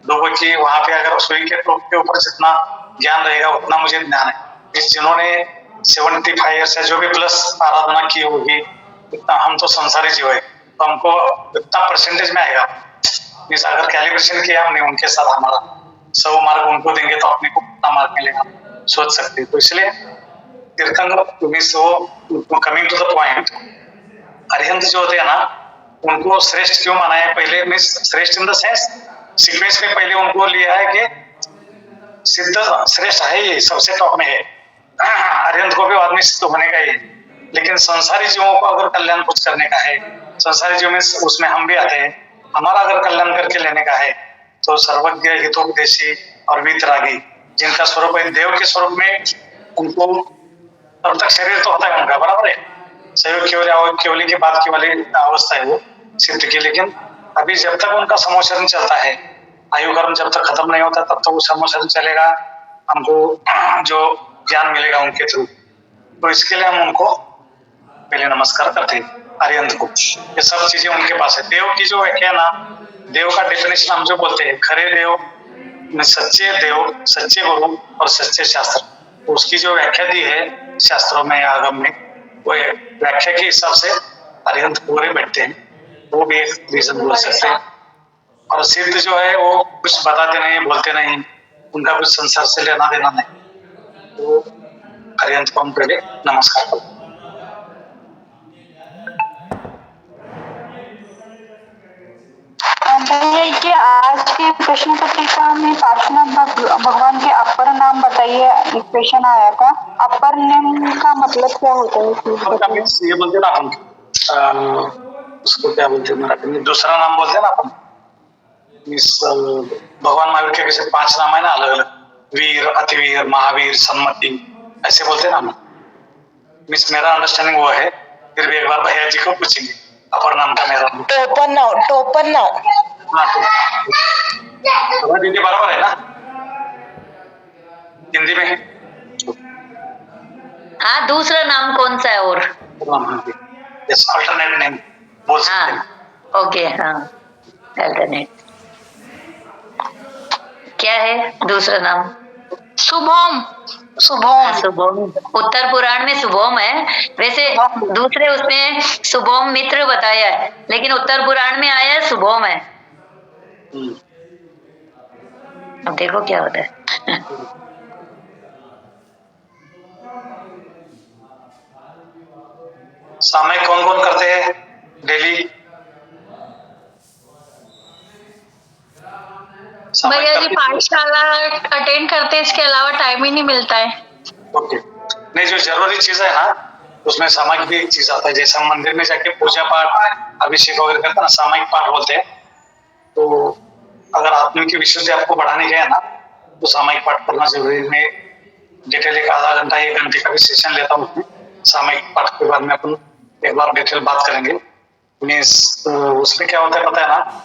लोगों की वहां पे अगर सुई के टोप के ऊपर जितना ज्ञान रहेगा उतना मुझे ज्ञान है। इस जिन्होंने 75 ईयर्स है जो भी प्लस आराधना की होगी, इतना हम तो संसारी जीव है, तो हमको इतना परसेंटेज में आएगा। मीन्स अगर कैलिब्रेशन किया हमने उनके साथ, हमारा 100 मार्क उनको देंगे तो अपने को कितना मार्क मिलेगा सोच सकते हैं। तो इसलिए तीर्थंकर मीन्स वो कमिंग टू द पॉइंट, अरिहंत जो होते हैं ना उनको श्रेष्ठ क्यों माना है पहले, मीन्स श्रेष्ठ इन द सेंस सीक्वेंस में पहले उनको लिया है कि सिद्ध श्रेष्ठ है, ये सबसे टॉप में है। अरिहंत को भी आदमी सिद्ध होने का ही है, लेकिन संसारी जीवों को अगर कल्याण कुछ करने का है, संसारी जीव में उसमें हम भी आते हैं, हमारा अगर कल्याण करके लेने का है तो सर्वज्ञ हितोपदेशी और वीतरागी जिनका स्वरूप है देव के स्वरूप में, उनको तब तक शरीर तो होता है उनका, बराबर है, सहयोग केवली की बात की वाली अवस्था है वो सिद्ध की। लेकिन अभी जब तक उनका समोचरण चलता है, आयु कर्म जब तक खत्म नहीं होता तब तक वो समोचरण चलेगा, हमको जो ज्ञान मिलेगा उनके थ्रू। तो इसके लिए हम उनको पहले नमस्कार करते हैं अरिहंत को। ये सब चीजें उनके पास है। देव की जो व्याख्या ना, देव का डेफिनेशन हम जो बोलते हैं खरे देव में सच्चे देव, सच्चे गुरु और सच्चे शास्त्र, तो उसकी जो व्याख्या दी है शास्त्रों में या आगम में, वो व्याख्या के हिसाब से अरिहंत पूरे बैठते हैं, वो भी एक रीजन बोल सकते हैं। और सिद्ध जो है वो कुछ बताते नहीं, बोलते नहीं, उनका कुछ संसार से लेना देना नहीं, तो अरिहंत को हम पहले नमस्कार करते हैं। कि आज के प्रश्न पत्रिका में पार्श्वनाथ भगवान के अपर नाम बताइए, एक क्वेश्चन आया था। अपर नेम का मतलब क्या होता है? ये बोलते ना हम उसको क्या बोलते हैं, दूसरा नाम बोलते हैं ना अपन। इस भगवान महावीर के कैसे 5 नाम है ना अलग अलग, वीर, अतिवीर, महावीर, सम्मति, ऐसे बोलते हैं ना। मिस मेरा अंडरस्टैंडिंग वो है, फिर भी एक बार भैया जी को पूछेंगे अपर नाम का मेरा। टोपन नाव हाँ, तो दीदी बराबर है ना हिंदी में? हाँ, दूसरा नाम कौन सा है? और अल्टरनेट नेम बोल सकते हैं। ओके, हाँ, अल्टरनेट क्या है दूसरा नाम? शुभम। शुभम उत्तर पुराण में शुभम है, वैसे दूसरे उसमें शुभम मित्र बताया है, लेकिन उत्तर पुराण में आया है शुभम है। अब देखो क्या होता है। सामयिक कौन कौन करते हैं डेली? भैया जी पाठशाला अटेंड करते हैं, इसके अलावा टाइम ही नहीं मिलता है। ओके, नहीं जो जरूरी चीज है ना उसमें सामायिक भी एक चीज आता है। जैसे हम मंदिर में जाके पूजा पाठ अभिषेक वगैरह करते हैं ना, सामायिक पाठ बोलते हैं। तो अगर आत्मा की विशुद्धि आपको बढ़ाने के है ना तो सामायिक पाठ करना जरूरी है। मैं डिटेल एक आधा घंटा 1 घंटे का भी सेशन लेता हूँ उसमें। सामायिक पाठ के बाद में अपन एक बार डिटेल बात करेंगे। मीन्स उसमें क्या होता है पता है ना,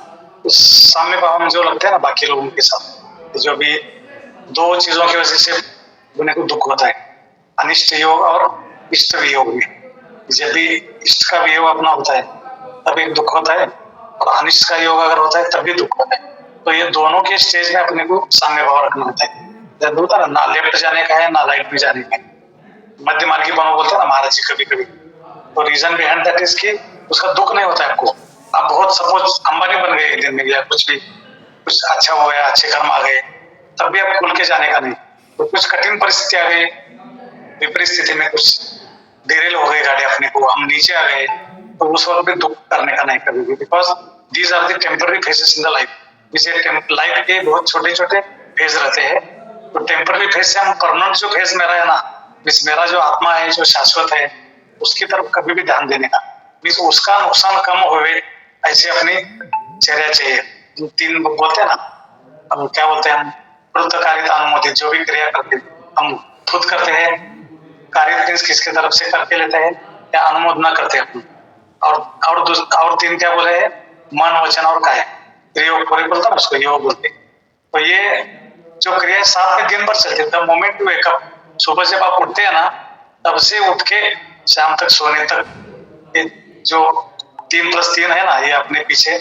उस साम्य भाव में जो लगते हैं ना बाकी लोगों के साथ, जो भी 2 चीजों की वजह से उन्हें को दुख होता है, अनिष्ट योग और इष्ट वियोग में। जब भी इष्ट का वियोग अपना होता है तब एक दुख होता है, और अनिष्ट का योग अगर होता है तब भी दुख होता है। तो ये दोनों के स्टेज में अपने को साम्य भाव रखना होता है। जब होता है ना लेफ्ट जाने का है ना राइट में जाने का है, मध्य मार्गी बनो बोलते हैं ना महाराज जी कभी कभी। तो रीजन बिहाइंड दैट इज कि उसका दुख नहीं होता है आपको। आप बहुत सपोज अंबानी बन गए एक दिन में, या कुछ भी कुछ अच्छा हो गया, अच्छे कर्म आ गए, तब भी आप खुल के जाने का नहीं। तो कुछ कठिन परिस्थिति आ गई, विपरीत स्थिति में कुछ डेरेल हो गई गाड़ी अपने को, हम नीचे आ गए, तो उस वक्त भी दुख करने का नहीं कभी भी, because these are the temporary phases in the life. जिसे लाइफ के बहुत छोटे छोटे फेज रहते हैं, तो टेम्पररी फेज से हम परमानेंट जो फेज मेरा है ना, मीन्स मेरा जो आत्मा है जो शाश्वत है, उसकी तरफ कभी भी ध्यान देने का, मीन्स उसका नुकसान कम होवे ऐसे अपनी चर्या चाहिए। 3 बोलते हैं ना, अब क्या बोलते हैं हम, कृतकारिता अनुमोदित, जो भी क्रिया करते हम खुद करते हैं, कार्य किसके तरफ से करके लेते हैं या अनुमोदना करते हैं अपन। और 3 क्या बोले हैं, मन वचन और काया, योग पूरे बोलता ना उसको योग बोलते। तो ये जो क्रिया साथ में दिन भर चलती है। द मोमेंट यू वेकअप, सुबह जब आप उठते हैं ना तब से उठ के शाम तक सोने तक, ये जो 3+3 है ना, ये अपने पीछे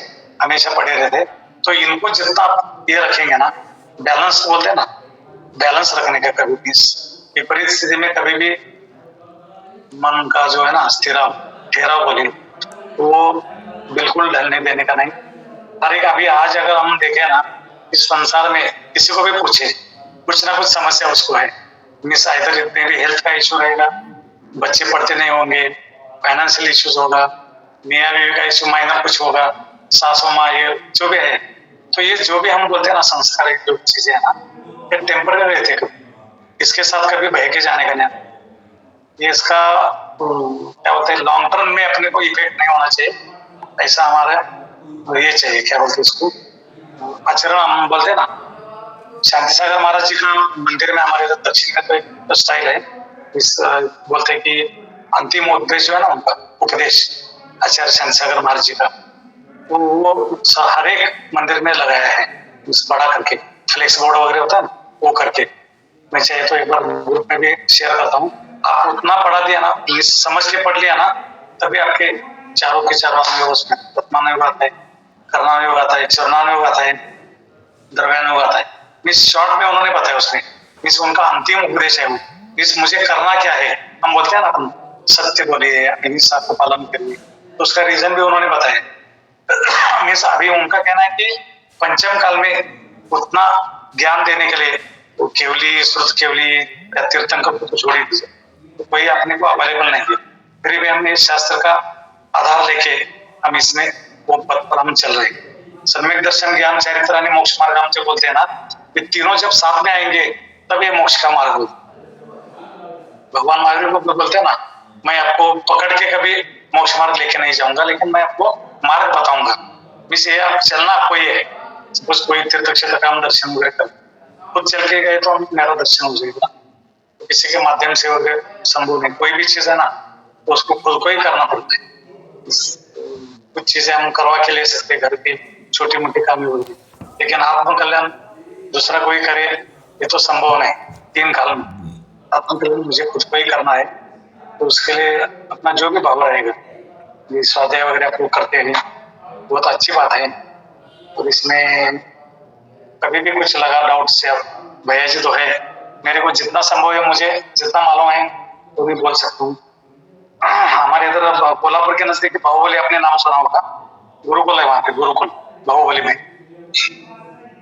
हमेशा पड़े रहते। तो इनको जितना आप ये रखेंगे ना, बैलेंस बोलते हैं ना, बैलेंस रखने का, कभी भी विपरीत स्थिति में कभी भी मन का जो है ना ठहराव बोले वो बिल्कुल ढलने देने का नहीं। हर एक अभी आज अगर हम देखें ना, इस संसार में किसी को भी पूछे, कुछ ना कुछ समस्या उसको है। मिस आइदर इतने भी हेल्थ का इशू रहेगा, बच्चे पढ़ते नहीं होंगे, फाइनेंशियल इश्यूज होगा, मियाँ बीवी का इशू माइनर कुछ होगा, सासू माँ, ये जो भी है। तो ये जो भी हम बोलते हैं ना संस्कार जो चीजें है ना, ये टेम्पररी रहते हैं, इसके साथ कभी बह के जाने का नहीं। ये इसका क्या बोलते हैं, लॉन्ग टर्म में अपने को इफेक्ट नहीं होना चाहिए, ऐसा हमारा ये चाहिए, क्या बोलते हैं इसको, आचरण हम बोलते हैं ना। शांति सागर महाराज जी का मंदिर में हमारे इधर दक्षिण का तो एक स्टाइल है, इस बोलते हैं कि अंतिम उपदेश जो है ना उनका उपदेश आचार्य शांति सागर महाराज जी का, तो वो हर एक मंदिर में लगाया है, इस बड़ा करके फ्लेक्स बोर्ड वगैरह होता है ना, वो करके। मैं चाहे तो एक बार ग्रुप में भी शेयर करता हूँ। आप उतना पढ़ा दिया ना, समझ के पढ़ लिया ना, तभी आपके चारों के चारों में उसमें तत्मानुयोग आता है, कर्णानुयोग आता है, चरणानुयोग आता है, द्रव्यानुयोग आता है। इस शॉर्ट में उन्होंने बताया उसमें, इस उनका अंतिम उपदेश है वो, इस मुझे करना क्या है। हम बोलते हैं ना अपन सत्य बोलिए, अहिंसा का पालन करिए, तो उसका रीजन भी उन्होंने बताया। मीन्स अभी उनका कहना है कि पंचम काल में उतना ज्ञान देने के लिए वो केवली, श्रुत केवली या तीर्थंकर को तो छोड़ ही दीजिए, तो कोई अपने को अवेलेबल नहीं है। फिर भी हमने इस शास्त्र का आधार लेके हम इसमें वो पद पर हम चल रहे हैं। सम्यक दर्शन, ज्ञान, चरित्र आणि मोक्ष मार्ग हम जो बोलते हैं ना, ये तीनों जब साथ में आएंगे तब ये मोक्ष का मार्ग होगा। भगवान महावीर को बोलते हैं ना, मैं आपको पकड़ के कभी मोक्ष मार्ग लेके नहीं जाऊंगा, लेकिन मैं आपको मार्ग बताऊंगा। मिस ये आप चलना आपको ये है, सपोज कोई तीर्थ क्षेत्र का हम दर्शन वगैरह कर खुद चल के गए तो मेरा दर्शन हो जाएगा, तो किसी के माध्यम से वगैरह संभव नहीं। कोई भी चीज है ना तो उसको खुद को ही करना पड़ता है। कुछ चीजें हम करवा के ले सकते घर की छोटी मोटी काम होगी, लेकिन आत्म कल्याण दूसरा कोई करे ये तो संभव नहीं। 3 काल में आत्म कल्याण मुझे खुद को ही करना है, तो उसके लिए अपना जो भी भाव रहेगा, ये स्वाध्याय वगैरह आप लोग करते हैं, बहुत अच्छी बात है। और इसमें कभी भी कुछ लगा डाउट से आप भैया जी तो है, मेरे को जितना संभव है, मुझे जितना मालूम है वो भी बोल सकता हूँ। हमारे इधर कोल्हापुर के नजदीक बाहुबली, अपने नाम सुना होगा, गुरुकुल है वहाँ पे, गुरुकुल बाहुबली में।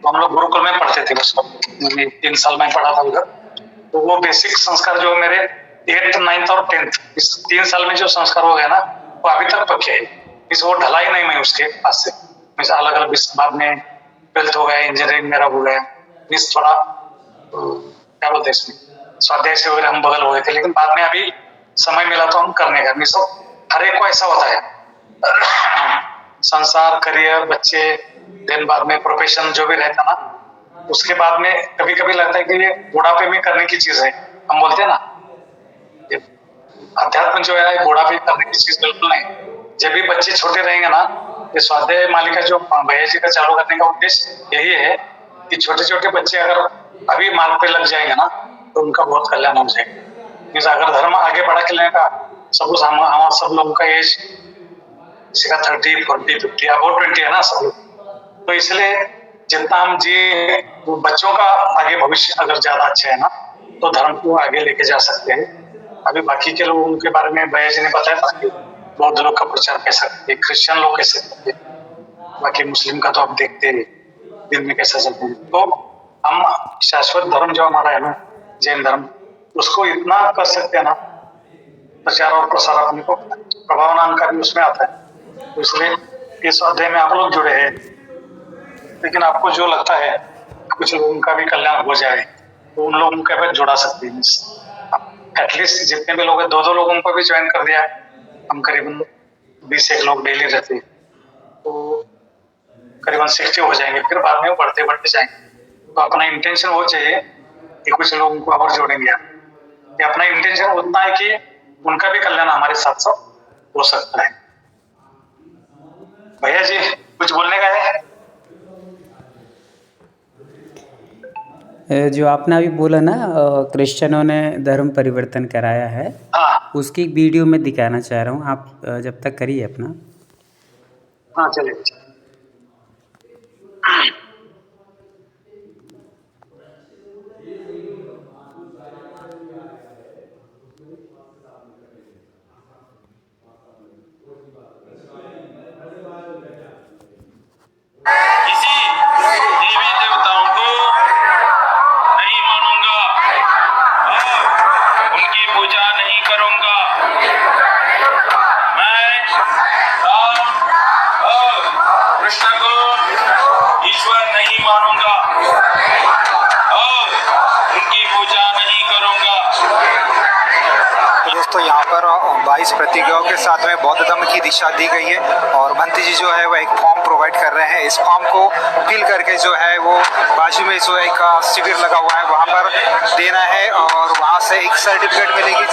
तो हम लोग गुरुकुल में पढ़ते थे, उसको 3 साल में पढ़ा था उधर। तो वो बेसिक संस्कार जो मेरे 8th, 9th और 10th, इस 3 साल में जो संस्कार हो गया ना, वो अभी तक पक्के है। इस वो ढला ही नहीं मैं उसके पास से। अलग अलग बाद में 12th हो गया, इंजीनियरिंग मेरा हो गया, मिस थोड़ा क्या बोलते हैं इसमें स्वाध्याय से वगैरह हम बगल हो गए थे, लेकिन बाद में अभी समय मिला तो हम करने का। मिस हर एक को ऐसा होता है, संसार, करियर, बच्चे, देन बाद में प्रोफेशन जो भी रहता ना, उसके बाद में कभी कभी लगता है कि ये बुढ़ापे में करने की चीज है। हम बोलते हैं ना, अध्यात्म जो है बुढ़ापे में करने की चीज बिल्कुल नहीं। जब भी बच्चे छोटे रहेंगे ना, ये स्वाध्याय मालिका जो भैया जी का चालू करने का उद्देश्य यही है कि छोटे छोटे बच्चे अगर अभी मार्ग पे लग जाएंगे ना, तो उनका बहुत कल्याण हो जाएगा। अगर धर्म आगे बढ़ा के लेने का, सपोज हमारा सब लोगों का एज किसी का 30, 40, 50, अबाउट 20 है ना सब लोग, तो इसलिए जितना हम जिए, वो बच्चों का आगे भविष्य अगर ज्यादा अच्छा है ना, तो धर्म को आगे लेके जा सकते हैं। अभी बाकी के लोगों के बारे में भैया जी ने बताया था कि बौद्ध लोग का प्रचार कैसा करते, क्रिश्चियन लोग कैसे करते, बाकी मुस्लिम का तो आप देखते हैं दिन में कैसा चलते हैं। तो हम शाश्वत धर्म जो हमारा है ना, जैन धर्म, उसको इतना कर सकते हैं ना, प्रचार और प्रसार अपने को प्रभावनान का भी उसमें आता है। तो इसलिए इस अध्याय में आप लोग जुड़े हैं, लेकिन आपको जो लगता है कुछ लोगों का भी कल्याण हो जाए, तो उन लोगों के भी जुड़ा सकते हैं। एटलीस्ट जितने भी लोग हैं, 2-2 लोगों को भी ज्वाइन कर दिया, हम करीबन 20 लोग डेली रहते हैं, तो करीबन 60 हो जाएंगे। फिर बाद में वो बढ़ते बढ़ते जाएंगे। तो अपना इंटेंशन वो चाहिए कि कुछ लोगों को और जोड़ेंगे। अपना इंटेंशन उतना है कि उनका भी कल्याण हमारे साथ साथ हो सकता है। भैया जी कुछ बोलने का है? जो आपने अभी बोला ना, क्रिश्चियनों ने धर्म परिवर्तन कराया है, हाँ, उसकी एक वीडियो में दिखाना चाह रहा हूँ। आप जब तक करिए अपना। हाँ चलिए। तो यहाँ पर 22 प्रतिज्ञाओं के साथ में बौद्ध धर्म की दिशा दी गई है और भंती जी जो है वो एक फॉर्म प्रोवाइड कर रहे हैं। इस फॉर्म को फिल करके जो है वो बाजू में जो एक शिविर लगा हुआ है वहाँ पर देना है और वहाँ से एक सर्टिफिकेट मिलेगी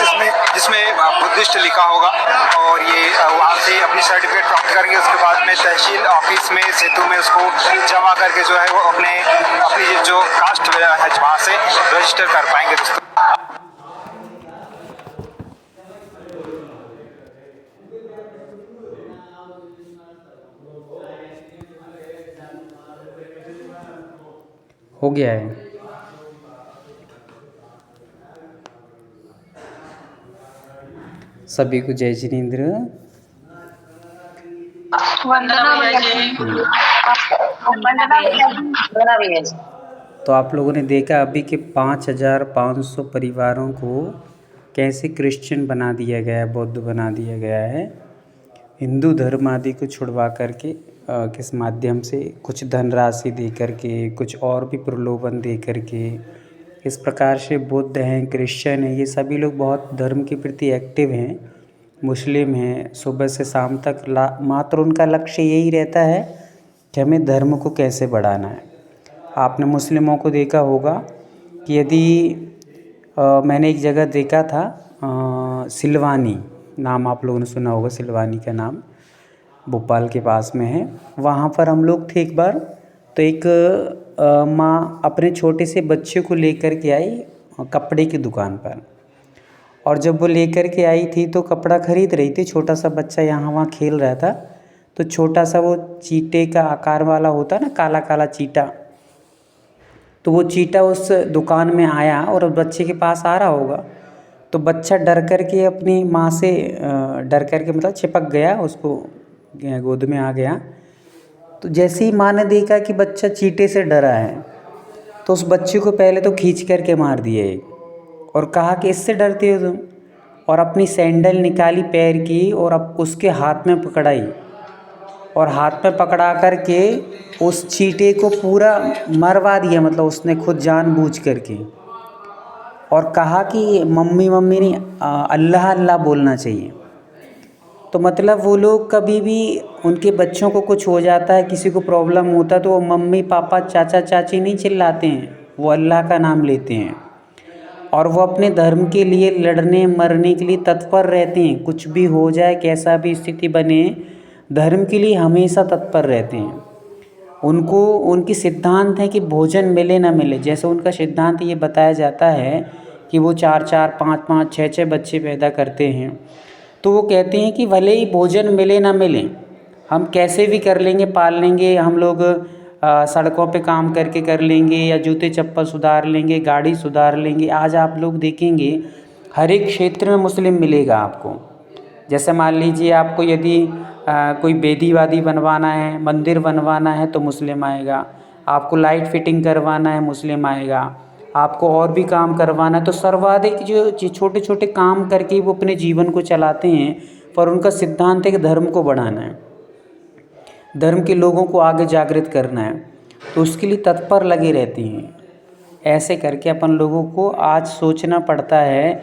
जिसमें बुद्धिस्ट लिखा होगा और ये वहाँ से अपनी सर्टिफिकेट प्राप्त करेंगे। उसके बाद में तहसील ऑफिस में सेतु में उसको जमा करके जो है वो अपनी जो कास्ट है वहाँ से रजिस्टर कर पाएंगे दोस्तों। हो गया है। सभी को जय जिनेंद्र। वंदना भैया जी। वंदना भैया जी। तो आप लोगों ने देखा अभी के 5500 परिवारों को कैसे क्रिश्चियन बना दिया गया है, बौद्ध बना दिया गया है। हिंदू धर्म आदि को छुड़वा करके किस माध्यम से कुछ धनराशि दे करके, कुछ और भी प्रलोभन दे करके, इस प्रकार से बौद्ध हैं, क्रिश्चियन हैं, ये सभी लोग बहुत धर्म के प्रति एक्टिव हैं। मुस्लिम हैं, सुबह से शाम तक मात्र उनका लक्ष्य यही रहता है कि हमें धर्म को कैसे बढ़ाना है। आपने मुस्लिमों को देखा होगा कि यदि मैंने एक जगह देखा था, सिलवानी नाम आप लोगों ने सुना होगा, सिलवानी का नाम भोपाल के पास में है। वहाँ पर हम लोग थे एक बार, तो एक माँ अपने छोटे से बच्चे को लेकर के आई कपड़े की दुकान पर, और जब वो लेकर के आई थी तो कपड़ा ख़रीद रही थी। छोटा सा बच्चा यहाँ वहाँ खेल रहा था, तो छोटा सा वो चीटे का आकार वाला होता ना, काला काला चीटा, तो वो चीटा उस दुकान में आया और बच्चे के पास आ रहा होगा, तो बच्चा डर कर के अपनी माँ से डर कर के मतलब चिपक गया, उसको गोद में आ गया। तो जैसे ही माँ ने देखा कि बच्चा चीटे से डरा है, तो उस बच्चे को पहले तो खींच कर के मार दिया और कहा कि इससे डरते हो तुम, और अपनी सैंडल निकाली पैर की और अब उसके हाथ में पकड़ाई और हाथ में पकड़ा कर के उस चीटे को पूरा मरवा दिया, मतलब उसने खुद जानबूझ करके, और कहा कि मम्मी मम्मी नहीं, अल्लाह अल्लाह बोलना चाहिए। तो मतलब वो लोग कभी भी, उनके बच्चों को कुछ हो जाता है, किसी को प्रॉब्लम होता है, तो वो मम्मी पापा चाचा चाची नहीं चिल्लाते हैं, वो अल्लाह का नाम लेते हैं और वो अपने धर्म के लिए लड़ने मरने के लिए तत्पर रहते हैं। कुछ भी हो जाए, कैसा भी स्थिति बने, धर्म के लिए हमेशा तत्पर रहते हैं। उनको उनकी सिद्धांत है कि भोजन मिले ना मिले, जैसे उनका सिद्धांत ये बताया जाता है कि वो 4-4, 5-5, 6-6 बच्चे पैदा करते हैं, तो वो कहते हैं कि भले ही भोजन मिले ना मिले, हम कैसे भी कर लेंगे, पाल लेंगे, हम लोग सड़कों पे काम करके कर लेंगे, या जूते चप्पल सुधार लेंगे, गाड़ी सुधार लेंगे। आज आप लोग देखेंगे हर एक क्षेत्र में मुस्लिम मिलेगा आपको। जैसे मान लीजिए आपको यदि कोई बेदी वादी बनवाना है, मंदिर बनवाना है, तो मुस्लिम आएगा। आपको लाइट फिटिंग करवाना है, मुस्लिम आएगा। आपको और भी काम करवाना है, तो सर्वाधिक जो छोटे छोटे काम करके वो अपने जीवन को चलाते हैं, पर उनका सिद्धांत है कि धर्म को बढ़ाना है, धर्म के लोगों को आगे जागृत करना है, तो उसके लिए तत्पर लगे रहती हैं। ऐसे करके अपन लोगों को आज सोचना पड़ता है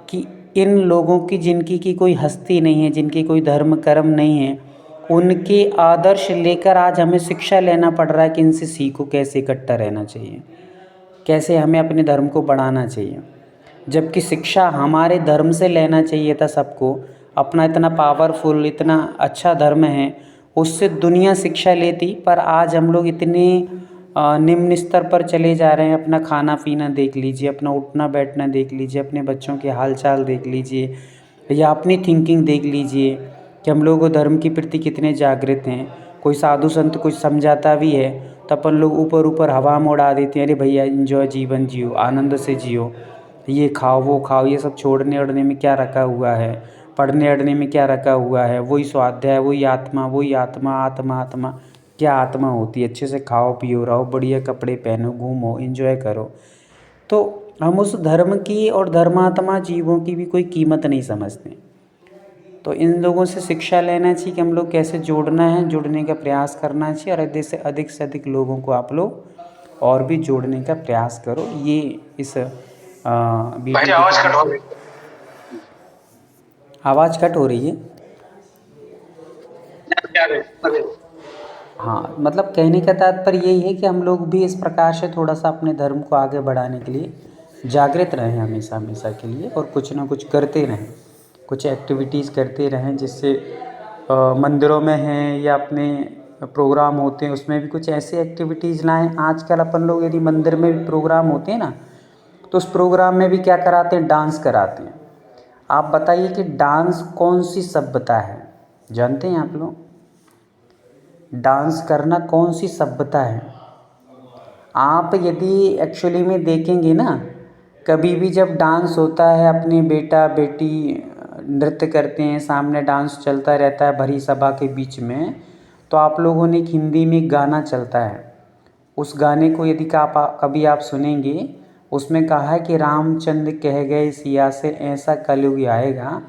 कि इन लोगों की, जिनकी की कोई हस्ती नहीं है, जिनकी कोई धर्म कर्म नहीं है, उनके आदर्श लेकर आज हमें शिक्षा लेना पड़ रहा है कि इनसे सीखो कैसे इकट्ठा रहना चाहिए, कैसे हमें अपने धर्म को बढ़ाना चाहिए। जबकि शिक्षा हमारे धर्म से लेना चाहिए था सबको। अपना इतना पावरफुल, इतना अच्छा धर्म है, उससे दुनिया शिक्षा लेती, पर आज हम लोग इतने निम्न स्तर पर चले जा रहे हैं। अपना खाना पीना देख लीजिए, अपना उठना बैठना देख लीजिए, अपने बच्चों के हालचाल देख लीजिए, या अपनी थिंकिंग देख लीजिए कि हम लोग धर्म के प्रति कितने जागृत हैं। कोई साधु संत कुछ समझाता भी है तो अपन लोग ऊपर ऊपर हवा में उड़ा देते हैं, अरे भैया एंजॉय, जीवन जियो, आनंद से जियो, ये खाओ वो खाओ। ये सब छोड़ने ओढ़ने में क्या रखा हुआ है, पढ़ने अढ़ने में क्या रखा हुआ है? वही स्वाध्याय, वही आत्मा, वही आत्मा, आत्मा आत्मा। क्या आत्मा होती है? अच्छे से खाओ पियो, रहो, बढ़िया कपड़े पहनो, घूमो, एंजॉय करो। तो हम उस धर्म की और धर्मात्मा जीवों की भी कोई कीमत नहीं समझते। तो इन लोगों से शिक्षा लेना चाहिए कि हम लोग कैसे जोड़ना है, जुड़ने का प्रयास करना चाहिए, और अधिक से अधिक लोगों को आप लोग और भी जोड़ने का प्रयास करो। ये इस वीडियो आवाज़ कट हो रही है। हाँ, मतलब कहने का तात्पर्य यही है कि हम लोग भी इस प्रकार से थोड़ा सा अपने धर्म को आगे बढ़ाने के लिए जागृत रहें हमेशा हमेशा के लिए, और कुछ ना कुछ करते रहें, कुछ एक्टिविटीज़ करते रहें, जिससे मंदिरों में हैं या अपने प्रोग्राम होते हैं उसमें भी कुछ ऐसे एक्टिविटीज़ लाएं। आजकल अपन लोग यदि मंदिर में भी प्रोग्राम होते हैं ना, तो उस प्रोग्राम में भी क्या कराते हैं, डांस कराते हैं। आप बताइए कि डांस कौन सी सभ्यता है, जानते हैं आप लोग? डांस करना कौन सी सभ्यता है? आप यदि एक्चुअली में देखेंगे ना, कभी भी जब डांस होता है, अपने बेटा बेटी नृत्य करते हैं, सामने डांस चलता रहता है भरी सभा के बीच में, तो आप लोगों ने एक हिंदी में गाना चलता है, उस गाने को यदि कभी आप सुनेंगे, उसमें कहा है कि रामचंद्र कह गए सिया से ऐसा कलयुग आएगा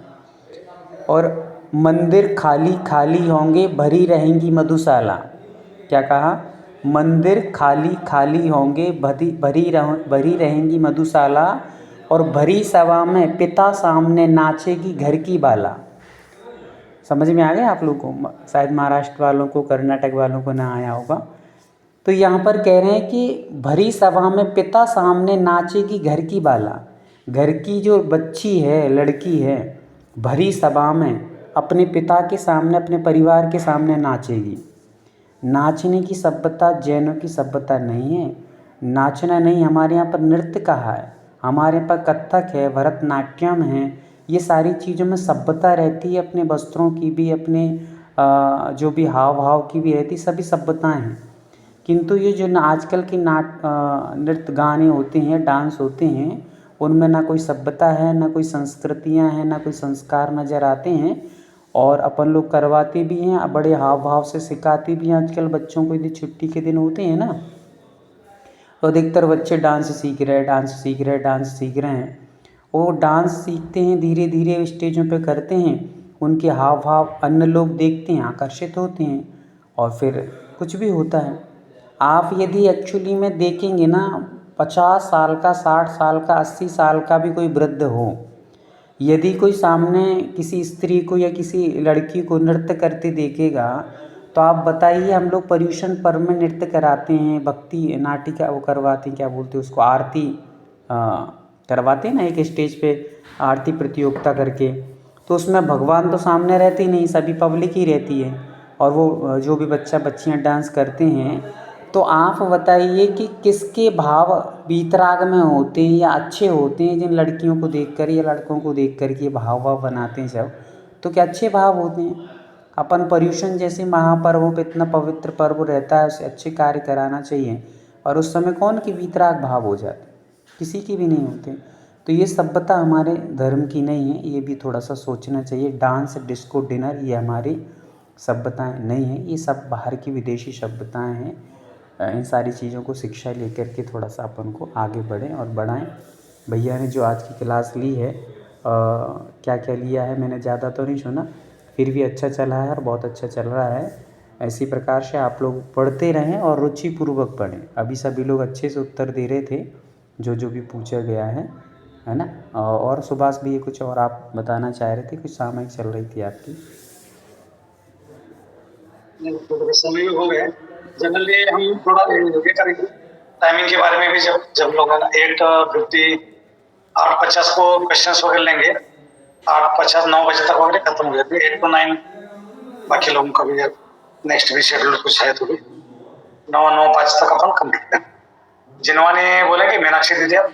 और मंदिर खाली खाली होंगे भरी रहेंगी मधुशाला। क्या कहा? मंदिर खाली खाली होंगे भरी रहेंगी मधुशाला और भरी सभा में पिता सामने नाचेगी घर की बाला। समझ में आ गया आप लोगों को? शायद महाराष्ट्र वालों को, कर्नाटक वालों को ना आया होगा। तो यहाँ पर कह रहे हैं कि भरी सभा में पिता सामने नाचेगी घर की बाला। घर की जो बच्ची है, लड़की है, भरी सभा में अपने पिता के सामने, अपने परिवार के सामने नाचेगी। नाचने की सभ्यता जैनों की सभ्यता नहीं है। नाचना नहीं, हमारे यहाँ पर नृत्य कहा है, हमारे पास कथक है, भरतनाट्यम है, ये सारी चीज़ों में सभ्यता रहती है। अपने वस्त्रों की भी, अपने जो भी हाव भाव की भी रहती, सभी सभ्यताएं हैं। किंतु ये जो आजकल के नृत्य गाने होते हैं, डांस होते हैं, उनमें ना कोई सभ्यता है, ना कोई संस्कृतियां हैं, ना कोई संस्कार नज़र आते हैं। और अपन लोग करवाते भी हैं, बड़े हाव भाव से सिखाते भी हैं। आजकल बच्चों को यदि छुट्टी के दिन होते हैं ना, तो अधिकतर बच्चे डांस सीख रहे हैं। वो डांस सीखते हैं, धीरे धीरे स्टेजों पे करते हैं, उनके हाव भाव अन्य लोग देखते हैं, आकर्षित होते हैं, और फिर कुछ भी होता है। आप यदि एक्चुअली में देखेंगे ना, 50 साल का, 60 साल का, 80 साल का भी कोई वृद्ध हो, यदि कोई सामने किसी स्त्री को या किसी लड़की को नृत्य करते देखेगा, तो आप बताइए, हम लोग पर्युषण पर्व में नृत्य कराते हैं, भक्ति नाटिका वो करवाते हैं, क्या बोलते हैं उसको, आरती करवाते हैं ना, एक स्टेज पे आरती प्रतियोगिता करके। तो उसमें भगवान तो सामने रहते ही नहीं, सभी पब्लिक ही रहती है, और वो जो भी बच्चियाँ डांस करते हैं, तो आप बताइए कि किसके भाव वीतराग में होते हैं या अच्छे होते हैं? जिन लड़कियों को देखकर या लड़कों को देखकर के भाव बनाते हैं सब, तो क्या अच्छे भाव होते हैं? अपन पर्युषण जैसे महापर्वों पे, इतना पवित्र पर्व रहता है, उसे अच्छे कार्य कराना चाहिए, और उस समय कौन की वीतराग भाव हो जाते? किसी की भी नहीं होते। तो ये सभ्यता हमारे धर्म की नहीं है, ये भी थोड़ा सा सोचना चाहिए। डांस, डिस्को, डिनर, ये हमारी सभ्यताएं नहीं है, ये सब बाहर की विदेशी सभ्यताएं हैं। इन सारी चीज़ों को शिक्षा लेकर के थोड़ा सा अपन को आगे बढ़ें और बढ़ाएं। भैया ने जो आज की क्लास ली है, क्या क्या लिया है मैंने ज़्यादा तो नहीं सुना, फिर भी अच्छा चला है और बहुत अच्छा चल रहा है। ऐसी प्रकार से आप लोग पढ़ते रहें और रुचिपूर्वक पढ़ें। अभी सभी लोग अच्छे से उत्तर दे रहे थे जो भी पूछा गया है ना। और सुभाष भी कुछ और आप बताना चाह रहे थे, कुछ सामयिक चल रही थी आपकी? समय हो गए। जनरली हम थोड़ा ये करेंगे टाइमिंग के बारे में भी, जब लोग 8:50 को क्वेश्चंस वगैरह लेंगे, 8:50 9 बजे तक वगैरह खत्म हो जाते हैं। 8 to 9 बाकी लोगों का भी नेक्स्ट भी शेड्यूल कुछ है, तो भी 9:05 तक अपन कंप्लीट करें। जिन्होंने बोलेंगे मीनाक्षी दीदी आप